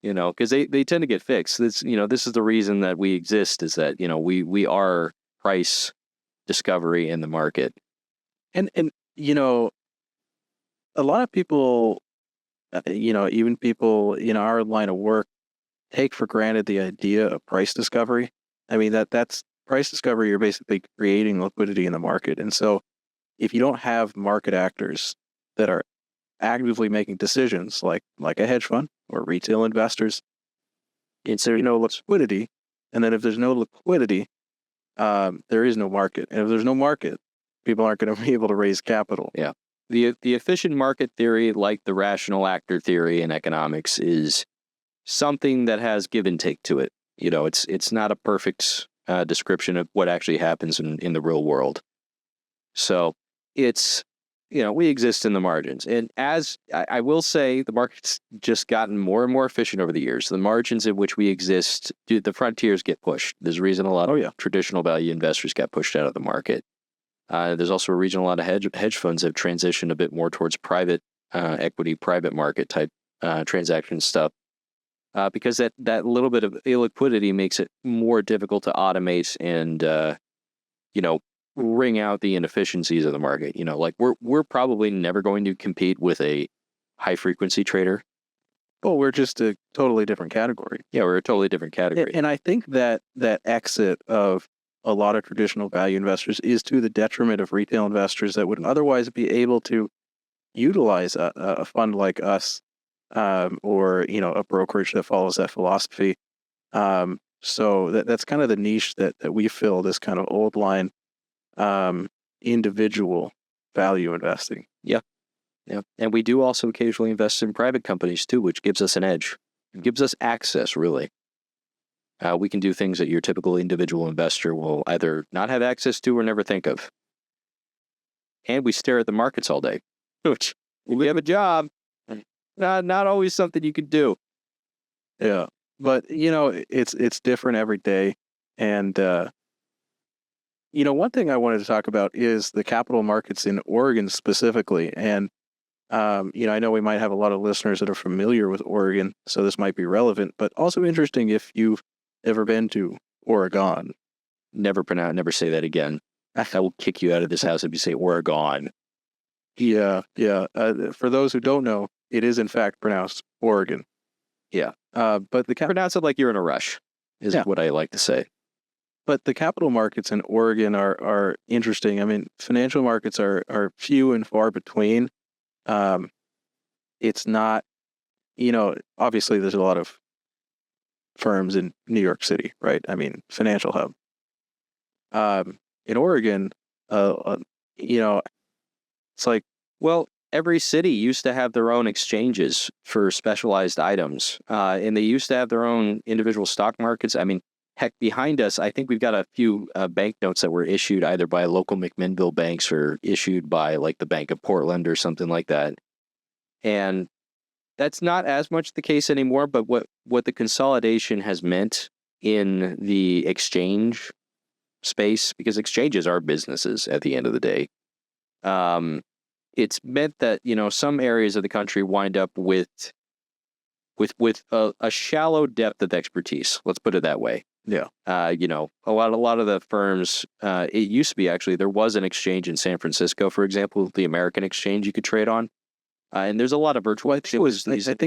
Because they tend to get fixed. This is the reason that we exist, is that we are price discovery in the market. And a lot of people, even people in our line of work, take for granted the idea of price discovery. I mean, that's price discovery. You're basically creating liquidity in the market. And so if you don't have market actors that are actively making decisions like a hedge fund or retail investors, there's no liquidity. And then if there's no liquidity, there is no market. And if there's no market, people aren't going to be able to raise capital. Yeah. The efficient market theory, like the rational actor theory in economics, is something that has give and take to it. It's not a perfect description of what actually happens in the real world. So it's, we exist in the margins. And as I will say, the market's just gotten more and more efficient over the years. The margins in which we exist, the frontiers get pushed. There's a reason a lot of traditional value investors got pushed out of the market. There's also a reason a lot of hedge funds have transitioned a bit more towards private equity, private market type transaction stuff. Because that little bit of illiquidity makes it more difficult to automate and, wring out the inefficiencies of the market. Like we're probably never going to compete with a high frequency trader. Well, we're just a totally different category. Yeah, we're a totally different category. And I think that exit of a lot of traditional value investors is to the detriment of retail investors that would otherwise be able to utilize a fund like us, or a brokerage that follows that philosophy. So that's kind of the niche that we fill, this kind of old line individual value investing. Yeah. And we do also occasionally invest in private companies too, which gives us an edge. It gives us access, really. We can do things that your typical individual investor will either not have access to or never think of. And we stare at the markets all day, which we have a job. Not always something you can do. Yeah. But, it's different every day. And, one thing I wanted to talk about is the capital markets in Oregon specifically. And, I know we might have a lot of listeners that are familiar with Oregon, so this might be relevant, but also interesting if you've ever been to Oregon. Never say that again. I will kick you out of this house if you say Oregon. Yeah. For those who don't know, it is in fact pronounced Oregon. Yeah. But pronounce it like you're in a rush, is what I like to say. But the capital markets in Oregon are interesting. I mean, financial markets are few and far between. It's not, obviously there's a lot of firms in New York City, right? I mean, financial hub. In Oregon, it's like, well, every city used to have their own exchanges for specialized items, and they used to have their own individual stock markets. I mean, heck, behind us, I think we've got a few banknotes that were issued either by local McMinnville banks or issued by like the Bank of Portland or something like that. And that's not as much the case anymore, but what the consolidation has meant in the exchange space, because exchanges are businesses at the end of the day, it's meant that, some areas of the country wind up with a shallow depth of expertise. Let's put it that way. Yeah. A lot of the firms, it used to be actually, there was an exchange in San Francisco, for example, the American Exchange you could trade on. And there's a lot of virtual. I think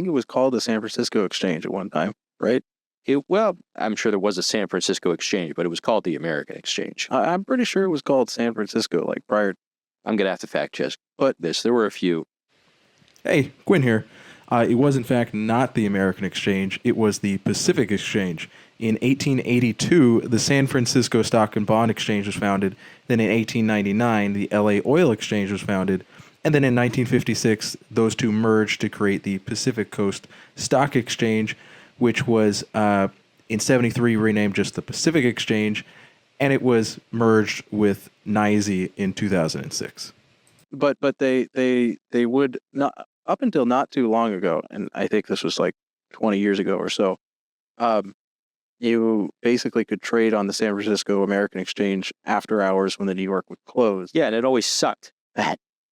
it was called the San Francisco Exchange at one time, right? I'm sure there was a San Francisco Exchange, but it was called the American Exchange. I'm pretty sure it was called San Francisco, like prior. I'm going to have to fact check this. There were a few. Hey, Quinn here. It was, in fact, not the American Exchange. It was the Pacific Exchange. In 1882, the San Francisco Stock and Bond Exchange was founded. Then in 1899, the LA Oil Exchange was founded. And then in 1956, those two merged to create the Pacific Coast Stock Exchange, which was in 73 renamed just the Pacific Exchange, and it was merged with NYSE in 2006. But they would not, up until not too long ago, and I think this was like 20 years ago or so, you basically could trade on the San Francisco American Exchange after hours when the New York would close. Yeah, and it always sucked.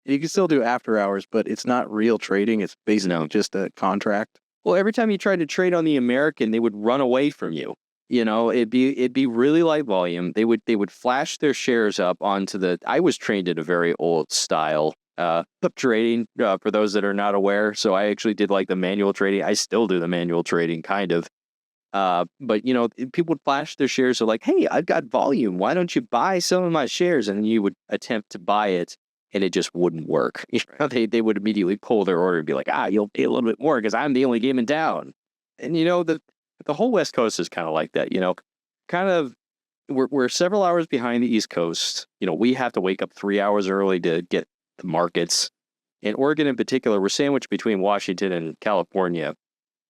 You can still do after hours, but it's not real trading. It's basically just a contract. Well, every time you tried to trade on the American, they would run away from you. It'd be really light volume. They would flash their shares up onto the. I was trained in a very old style of trading. For those that are not aware, so I actually did like the manual trading. I still do the manual trading, kind of. But people would flash their shares. They're like, "Hey, I've got volume. Why don't you buy some of my shares?" And you would attempt to buy it, and it just wouldn't work. They would immediately pull their order and be like, you'll pay a little bit more because I'm the only game in town. And the whole West Coast is kind of like that, kind of we're several hours behind the East Coast. We have to wake up 3 hours early to get the markets. In Oregon in particular, we're sandwiched between Washington and California.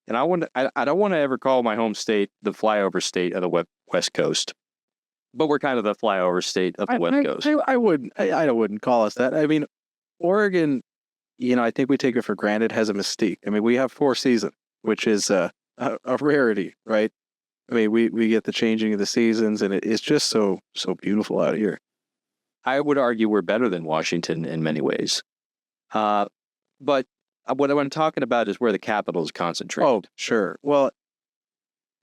And I don't want to ever call my home state the flyover state of the West Coast. But we're kind of the flyover state of the West Coast. I wouldn't call us that. I mean, Oregon, I think we take it for granted, has a mystique. I mean, we have 4 seasons, which is a rarity, right? I mean, we get the changing of the seasons, and it's just so beautiful out here. I would argue we're better than Washington in many ways. But what I'm talking about is where the capital is concentrated. Oh, sure. Well,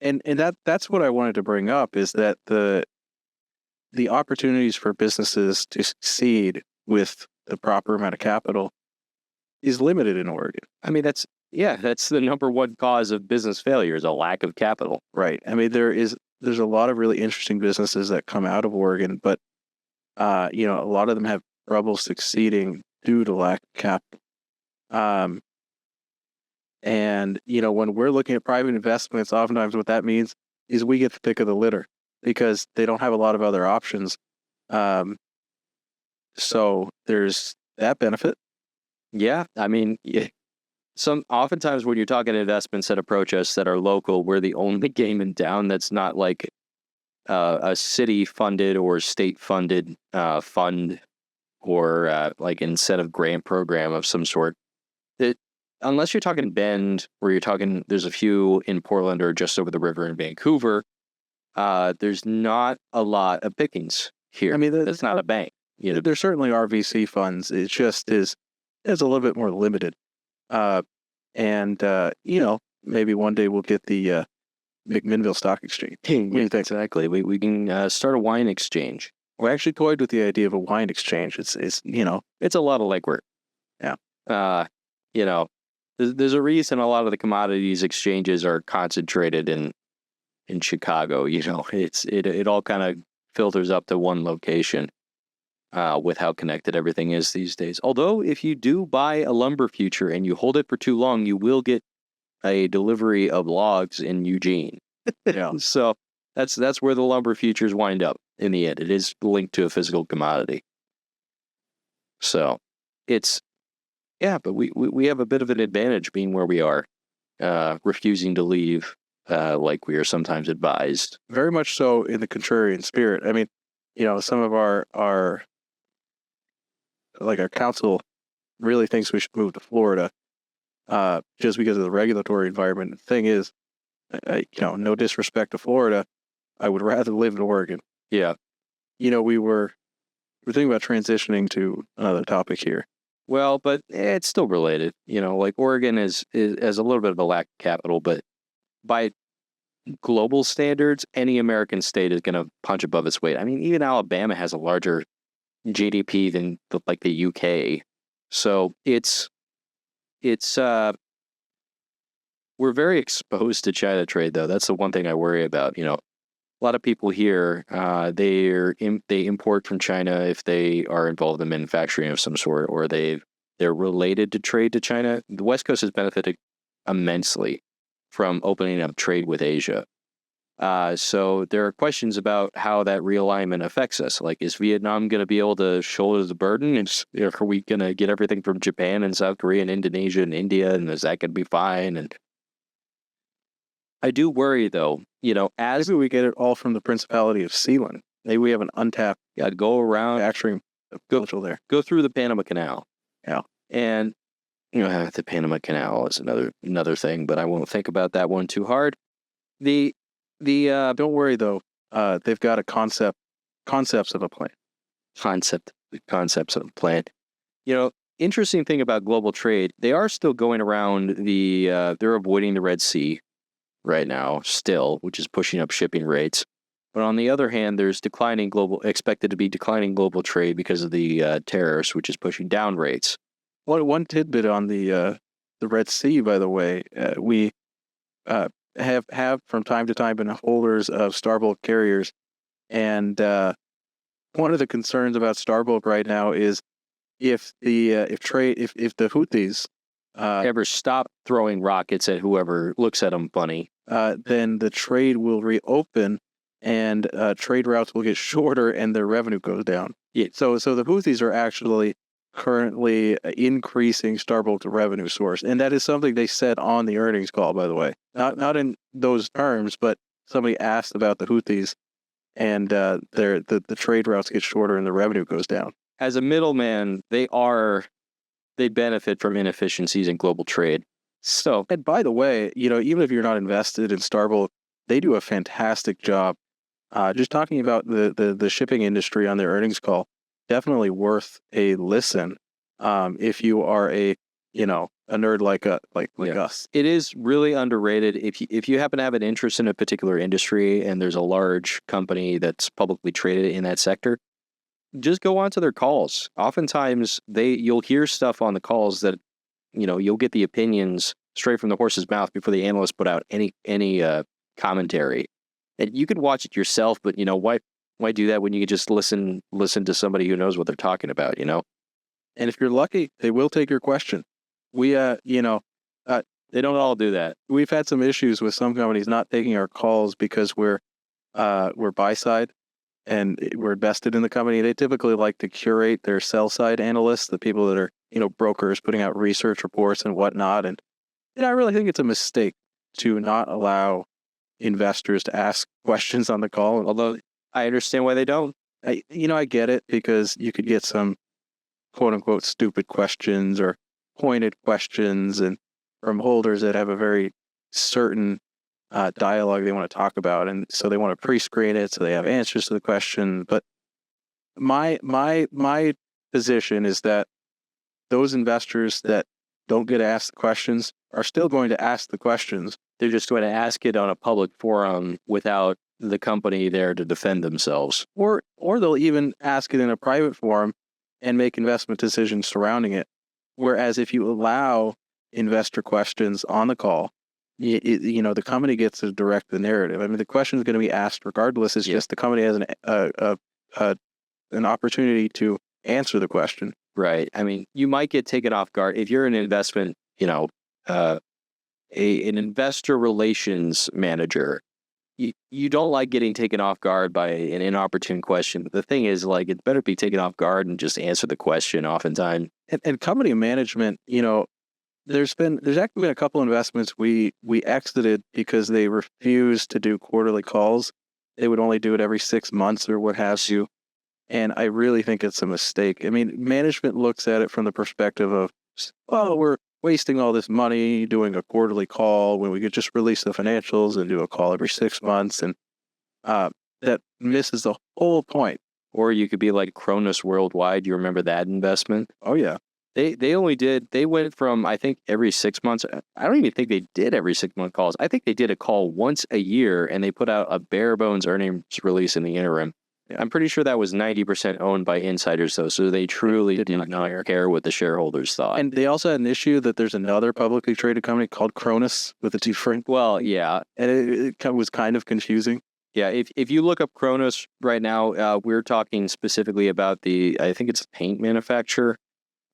and that's what I wanted to bring up, is that the opportunities for businesses to succeed with the proper amount of capital is limited in Oregon. I mean, that's the number one cause of business failure, is a lack of capital. Right. I mean, there's a lot of really interesting businesses that come out of Oregon, but a lot of them have trouble succeeding due to lack of capital. And when we're looking at private investments, oftentimes what that means is we get the pick of the litter, because they don't have a lot of other options. So there's that benefit. Yeah, I mean, oftentimes when you're talking investments that approach us that are local, we're the only game in town that's not like a city-funded or state-funded fund or like incentive grant program of some sort. Unless you're talking Bend, where you're talking, there's a few in Portland or just over the river in Vancouver. There's not a lot of pickings here. I mean, that's not a bank. There certainly are VC funds. It just is a little bit more limited. And maybe one day we'll get the McMinnville Stock Exchange. What do you think? Exactly. We can start a wine exchange. We actually toyed with the idea of a wine exchange. It's a lot of legwork. Yeah. There's a reason a lot of the commodities exchanges are concentrated in Chicago. It all kind of filters up to one location with how connected everything is these days. Although if you do buy a lumber future and you hold it for too long, you will get a delivery of logs in Eugene. Yeah. So that's where the lumber futures wind up in the end. It is linked to a physical commodity. So it's Yeah, but we have a bit of an advantage being where we are, refusing to leave, like we are sometimes advised. Very much so in the contrarian spirit. I mean, some of our council really thinks we should move to Florida, just because of the regulatory environment. The thing is, no disrespect to Florida, I would rather live in Oregon. Yeah. We're thinking about transitioning to another topic here. Well, but it's still related. Like Oregon is has a little bit of a lack of capital, but by global standards, any American state is going to punch above its weight. I mean, even Alabama has a larger GDP than the UK. So it's we're very exposed to China trade, though. That's the one thing I worry about. A lot of people here, they import from China if they are involved in manufacturing of some sort, or they're related to trade to China. The West Coast has benefited immensely from opening up trade with Asia. So there are questions about how that realignment affects us. Like, is Vietnam going to be able to shoulder the burden? And are we going to get everything from Japan and South Korea and Indonesia and India? And is that going to be fine? And I do worry, though, as Maybe we get it all from the Principality of Sealand. Maybe we have an untapped go around, manufacturing potential there. Go through the Panama Canal. Yeah. And, the Panama Canal is another thing, but I won't think about that one too hard. Don't worry, though. They've got a concepts of a plan. Concepts of a plan. Interesting thing about global trade, they are still going around they're avoiding the Red Sea right now still, which is pushing up shipping rates. But on the other hand, there's expected to be declining global trade because of the tariffs, which is pushing down rates. One tidbit on the Red Sea, by the way, we have from time to time been holders of Starbulk carriers, and one of the concerns about Starbulk right now is if the Houthis ever stop throwing rockets at whoever looks at them funny, then the trade will reopen, and trade routes will get shorter, and their revenue goes down. Yeah. So the Houthis are actually currently increasing Starbulk's revenue source, and that is something they said on the earnings call, by the way. Not in those terms, but somebody asked about the Houthis, and the trade routes get shorter and the revenue goes down. As a middleman, they benefit from inefficiencies in global trade. So, and by the way, even if you're not invested in Starbulk, they do a fantastic job. Just talking about the shipping industry on their earnings call, definitely worth a listen. If you are a nerd like us. It is really underrated. If you happen to have an interest in a particular industry and there's a large company that's publicly traded in that sector, just go on to their calls. Oftentimes you'll hear stuff on the calls that, you'll get the opinions straight from the horse's mouth before the analyst put out any commentary. And you could watch it yourself, but why do that when you could just listen to somebody who knows what they're talking about, And if you're lucky, they will take your question. We they don't all do that. We've had some issues with some companies not taking our calls because we're buy side and we're invested in the company. They typically like to curate their sell side analysts, the people that are, brokers putting out research reports and whatnot. And I really think it's a mistake to not allow investors to ask questions on the call. Although I understand why they don't. I get it, because you could get some quote unquote stupid questions or pointed questions and from holders that have a very certain dialogue they want to talk about, and so they want to pre-screen it so they have answers to the question. But my position is that those investors that don't get asked the questions are still going to ask the questions. They're just going to ask it on a public forum without the company there to defend themselves. Or they'll even ask it in a private forum and make investment decisions surrounding it. Whereas if you allow investor questions on the call, the company gets to direct the narrative. I mean, the question is going to be asked regardless. It's just the company has an opportunity to answer the question. Right. I mean, you might get taken off guard if you're an investment, an investor relations manager. You don't like getting taken off guard by an inopportune question. But the thing is, it better be taken off guard and just answer the question oftentimes. And company management, there's actually been a couple investments we exited because they refused to do quarterly calls. They would only do it every 6 months or what have you. And I really think it's a mistake. I mean, management looks at it from the perspective of, well, we're wasting all this money doing a quarterly call when we could just release the financials and do a call every 6 months. And that misses the whole point. Or you could be like Cronus Worldwide. You remember that investment? Oh, yeah. They went from, I think, every 6 months. I don't even think they did every 6 month calls. I think they did a call once a year, and they put out a bare bones earnings release in the interim. Yeah. I'm pretty sure that was 90% owned by insiders, though, so they truly did not care what the shareholders thought. And they also had an issue that there's another publicly traded company called Cronus with a different. Well, yeah. And it was kind of confusing. Yeah, if you look up Cronus right now, we're talking specifically about I think it's a paint manufacturer.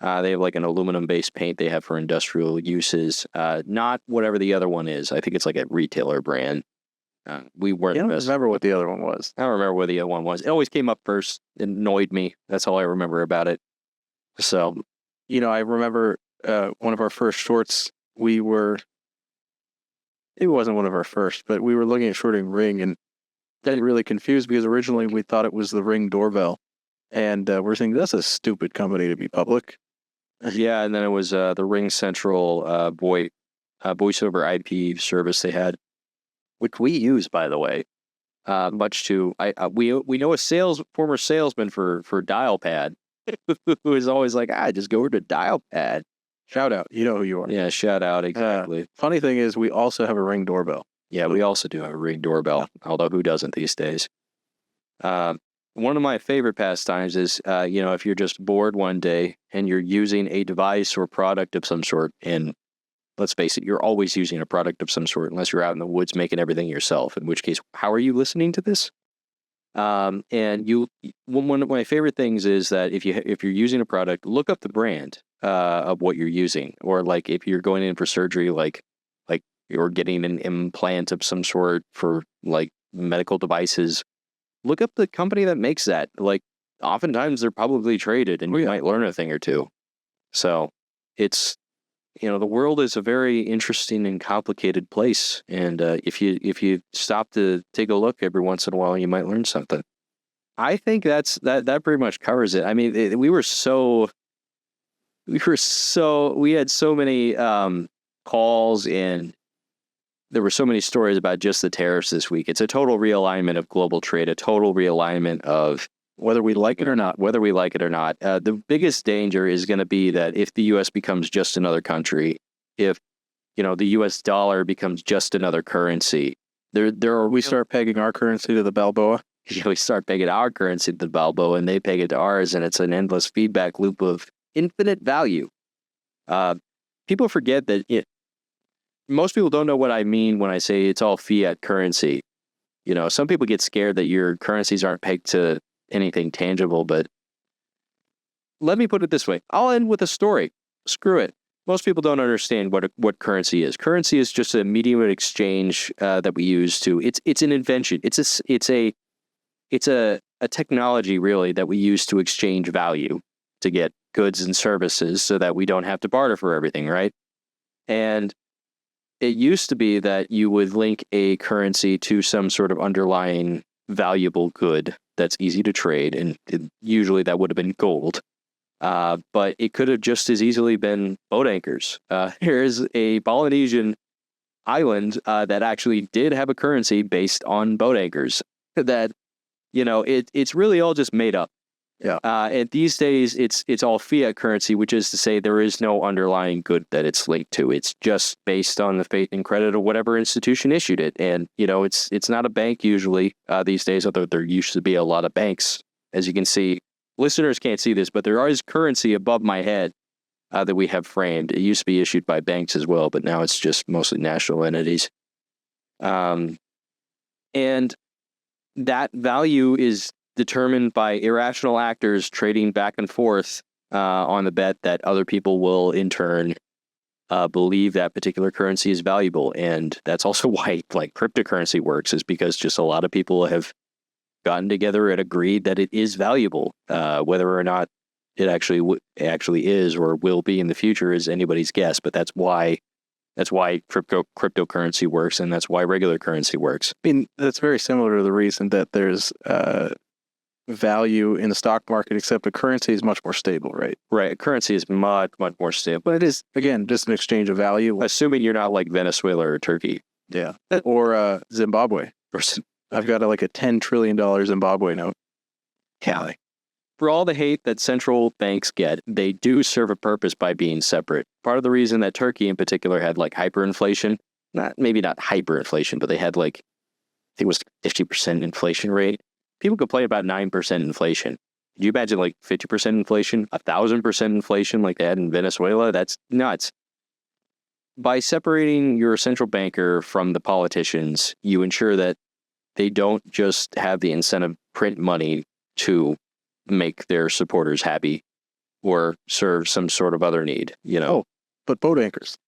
They have like an aluminum-based paint they have for industrial uses, not whatever the other one is. I think it's like a retailer brand. We weren't. I don't remember what the other one was. I don't remember what the other one was. It always came up first. It annoyed me. That's all I remember about it. So, I remember one of our first shorts. It wasn't one of our first, but we were looking at shorting Ring, and that really confused because originally we thought it was the Ring doorbell, and we're thinking that's a stupid company to be public. Yeah, and then it was the Ring Central voice over IP service they had, which we use, by the way. Much to we know a former salesman for Dialpad who is always like, just go over to Dialpad. Shout out, you know who you are. Yeah, shout out, exactly. Funny thing is, we also have a Ring doorbell. Yeah, we also do have a Ring doorbell, although who doesn't these days? One of my favorite pastimes is, if you're just bored one day and you're using a device or product of some sort, and let's face it, you're always using a product of some sort unless you're out in the woods making everything yourself, in which case, how are you listening to this? And one of my favorite things is that if you're using a product, look up the brand of what you're using, or like if you're going in for surgery, like you're getting an implant of some sort for like medical devices, look up the company that makes that. Like oftentimes they're publicly traded, and you might learn a thing or two. So it's, the world is a very interesting and complicated place. And if you stop to take a look every once in a while, you might learn something. I think that pretty much covers it. I mean, we had so many calls, and there were so many stories about just the tariffs this week. It's a total realignment of global trade, a total realignment of whether we like it or not. The biggest danger is going to be that if the U.S. becomes just another country, if, the U.S. dollar becomes just another currency, we start pegging our currency to the Balboa. We start pegging our currency to the Balboa, and they peg it to ours, and it's an endless feedback loop of infinite value. People forget that most people don't know what I mean when I say it's all fiat currency. Some people get scared that your currencies aren't pegged to anything tangible, but let me put it this way. I'll end with a story. Screw it. Most people don't understand what currency is. Currency is just a medium of exchange that we use to. It's an invention. It's a technology really that we use to exchange value to get goods and services so that we don't have to barter for everything, right? And it used to be that you would link a currency to some sort of underlying valuable good that's easy to trade, and usually that would have been gold. But it could have just as easily been boat anchors. Here's a Polynesian island that actually did have a currency based on boat anchors that, it's really all just made up. Yeah. And these days it's all fiat currency, which is to say there is no underlying good that it's linked to. It's just based on the faith and credit of whatever institution issued it. And, it's not a bank usually these days, although there used to be a lot of banks. As you can see, listeners can't see this, but there is currency above my head that we have framed. It used to be issued by banks as well, but now it's just mostly national entities. And that value is determined by irrational actors trading back and forth on the bet that other people will in turn believe that particular currency is valuable. And that's also why cryptocurrency works, is because just a lot of people have gotten together and agreed that it is valuable, whether or not it actually is or will be in the future is anybody's guess. But that's why cryptocurrency works, and that's why regular currency works. I mean, that's very similar to the reason that there's value in the stock market, except a currency is much more stable, right? Right. Currency is much more stable. But it is, again, just an exchange of value. Assuming you're not like Venezuela or Turkey. Yeah. Or Zimbabwe. I've got like a $10 trillion Zimbabwe note. Yeah. For all the hate that central banks get, they do serve a purpose by being separate. Part of the reason that Turkey in particular had like hyperinflation, maybe not hyperinflation, but they had like, I think it was 50% inflation rate. People complain about 9% inflation. Could you imagine like 50% inflation, 1,000% inflation like they had in Venezuela? That's nuts. By separating your central banker from the politicians, you ensure that they don't just have the incentive print money to make their supporters happy or serve some sort of other need, you know. Oh, but boat anchors.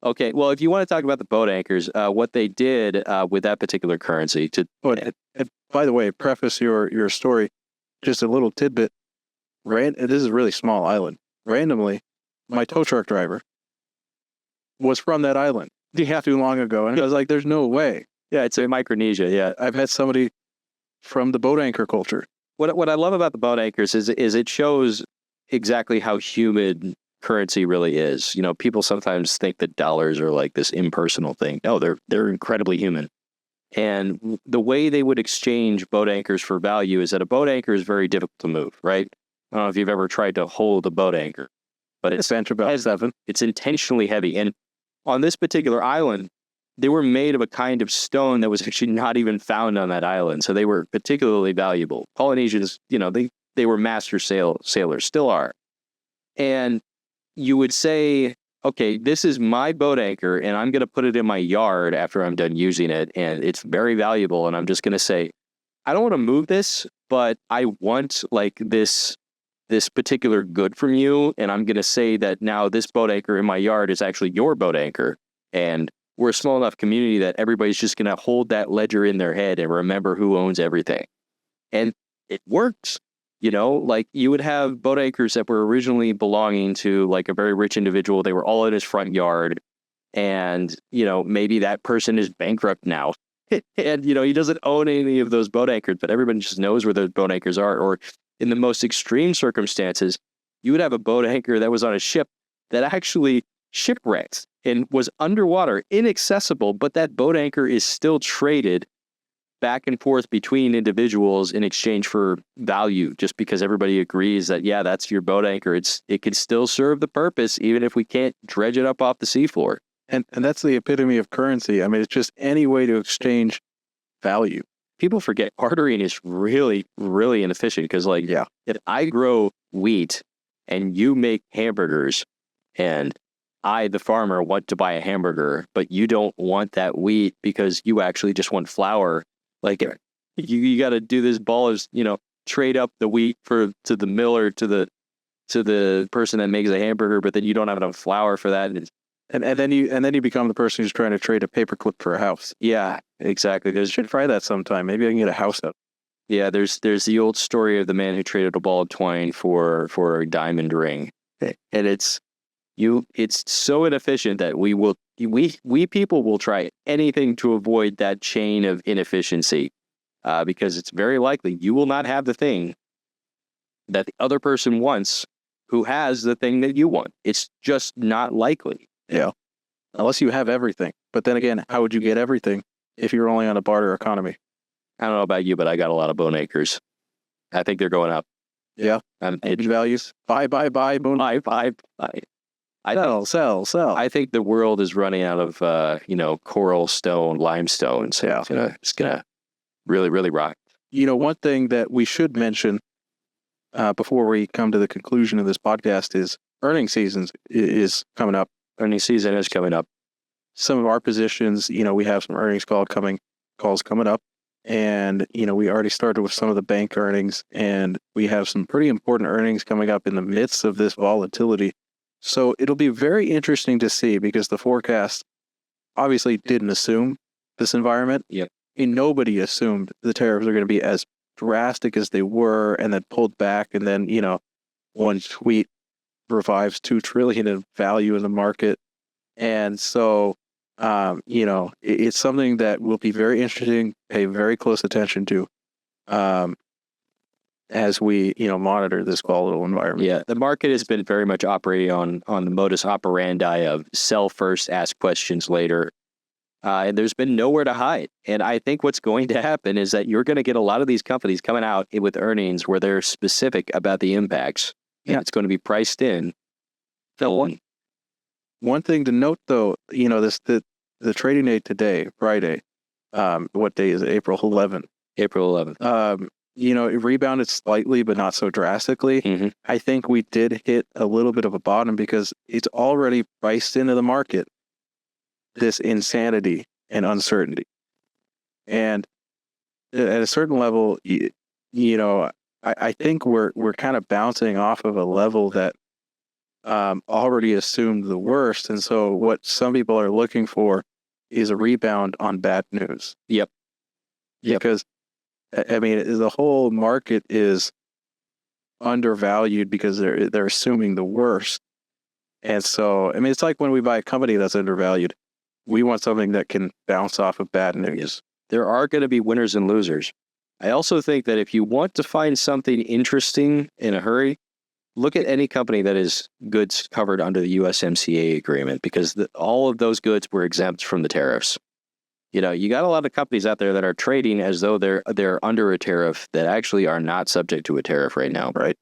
Okay, well, if you want to talk about the boat anchors, what they did with that particular currency to... And by the way, preface your story, just a little tidbit. This is a really small island. Randomly, my tow truck driver was from that island too long ago. And I was like, there's no way. Yeah, it's in Micronesia, yeah. I've had somebody from the boat anchor culture. What I love about the boat anchors is it shows exactly how humid currency really is. You know, people sometimes think that dollars are like this impersonal thing. No, they're incredibly human. And the way they would exchange boat anchors for value is that a boat anchor is very difficult to move, right? I don't know if you've ever tried to hold a boat anchor, but it's about 7. It's intentionally heavy. And on this particular island, they were made of a kind of stone that was actually not even found on that island. So they were particularly valuable. Polynesians, you know, they were master sailors, still are. And you would say, okay, this is my boat anchor, and I'm going to put it in my yard after I'm done using it, and it's very valuable, and I'm just going to say, I don't want to move this, but I want like this particular good from you, and I'm going to say that now this boat anchor in my yard is actually your boat anchor, and we're a small enough community that everybody's just going to hold that ledger in their head and remember who owns everything. And it works. You know, like you would have boat anchors that were originally belonging to like a very rich individual. They were all in his front yard. And, you know, maybe that person is bankrupt now. And, you know, he doesn't own any of those boat anchors, but everybody just knows where those boat anchors are. Or in the most extreme circumstances, you would have a boat anchor that was on a ship that actually shipwrecked and was underwater, inaccessible, but that boat anchor is still traded back and forth between individuals in exchange for value, just because everybody agrees that, yeah, that's your boat anchor. It can still serve the purpose, even if we can't dredge it up off the seafloor. And that's the epitome of currency. I mean, it's just any way to exchange value. People forget bartering is really, really inefficient because, like, yeah, if I grow wheat and you make hamburgers and I, the farmer, want to buy a hamburger, but you don't want that wheat because you actually just want flour. Like you got to do this ball is, you know, trade up the wheat to the miller, to the person that makes a hamburger, but then you don't have enough flour for that. And then you become the person who's trying to trade a paperclip for a house. Yeah, exactly. You should try that sometime. Maybe I can get a house out. Yeah, there's the old story of the man who traded a ball of twine for a diamond ring. And it's so inefficient that we people will try anything to avoid that chain of inefficiency, because it's very likely you will not have the thing that the other person wants who has the thing that you want. It's just not likely. Yeah. Unless you have everything. But then again, how would you get everything if you're only on a barter economy? I don't know about you, but I got a lot of bone acres. I think they're going up. Yeah. Values. Buy, boom. Buy. Sell. I think the world is running out of, coral stone, limestone. So yeah. It's gonna really, really rock. You know, one thing that we should mention before we come to the conclusion of this podcast is earnings season is coming up. Earnings season is coming up. Some of our positions, we have some earnings calls coming up. And, we already started with some of the bank earnings, and we have some pretty important earnings coming up in the midst of this volatility. So it'll be very interesting to see, because the forecast obviously didn't assume this environment. Yep. And nobody assumed the tariffs are going to be as drastic as they were and then pulled back, and then, one tweet revives 2 trillion in value in the market. And so, it's something that will be very interesting, pay very close attention to, as we, monitor this volatile environment. Yeah, the market has been very much operating on the modus operandi of sell first, ask questions later. And there's been nowhere to hide. And I think what's going to happen is that you're going to get a lot of these companies coming out with earnings where they're specific about the impacts. And it's going to be priced in. So one thing to note, though, the trading day today, Friday, what day is it? April 11th. April 11th. It rebounded slightly, but not so drastically. Mm-hmm. I think we did hit a little bit of a bottom because it's already priced into the market, this insanity and uncertainty. And at a certain level, I think we're kind of bouncing off of a level that already assumed the worst. And so what some people are looking for is a rebound on bad news. Yep. Because, I mean, the whole market is undervalued because they're assuming the worst. And so, I mean, it's like when we buy a company that's undervalued, we want something that can bounce off of bad news. Yes. There are going to be winners and losers. I also think that if you want to find something interesting in a hurry, look at any company that is goods covered under the USMCA agreement, because all of those goods were exempt from the tariffs. You got a lot of companies out there that are trading as though they're under a tariff that actually are not subject to a tariff right now. Right.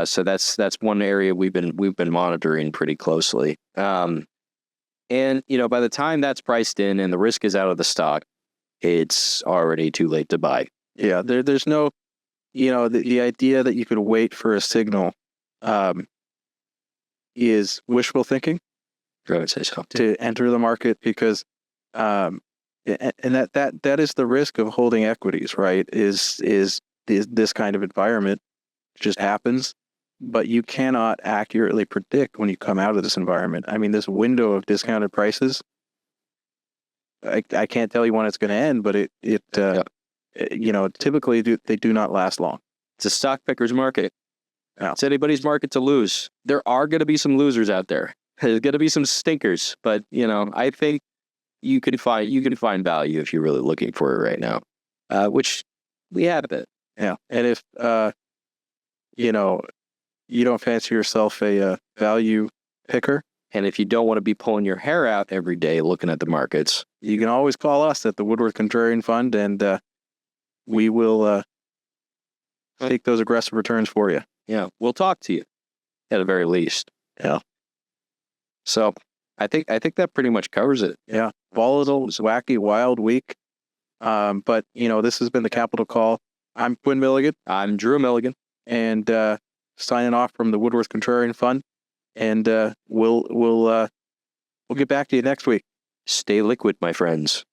So that's one area we've been monitoring pretty closely. And by the time that's priced in and the risk is out of the stock, it's already too late to buy. Yeah, there's no, the idea that you could wait for a signal is wishful thinking. I would say so. To enter the market, because and that is the risk of holding equities, right? Is this kind of environment just happens, but you cannot accurately predict when you come out of this environment. I mean, this window of discounted prices, I can't tell you when it's going to end, but typically they do not last long. It's a stock picker's market. Yeah. It's anybody's market to lose. There are going to be some losers out there. There's going to be some stinkers, but I think you can find value if you're really looking for it right now, which we have it. Yeah, and if you don't fancy yourself a value picker, and if you don't want to be pulling your hair out every day looking at the markets, you can always call us at the Woodward Contrarian Fund, and we will take those aggressive returns for you. Yeah, we'll talk to you at the very least. Yeah. So I think that pretty much covers it. Yeah. Volatile, wacky, wild week. But this has been the Capital Call. I'm Quinn Milligan. I'm Drew Milligan. And signing off from the Woodworth Contrarian Fund. And we'll get back to you next week. Stay liquid, my friends.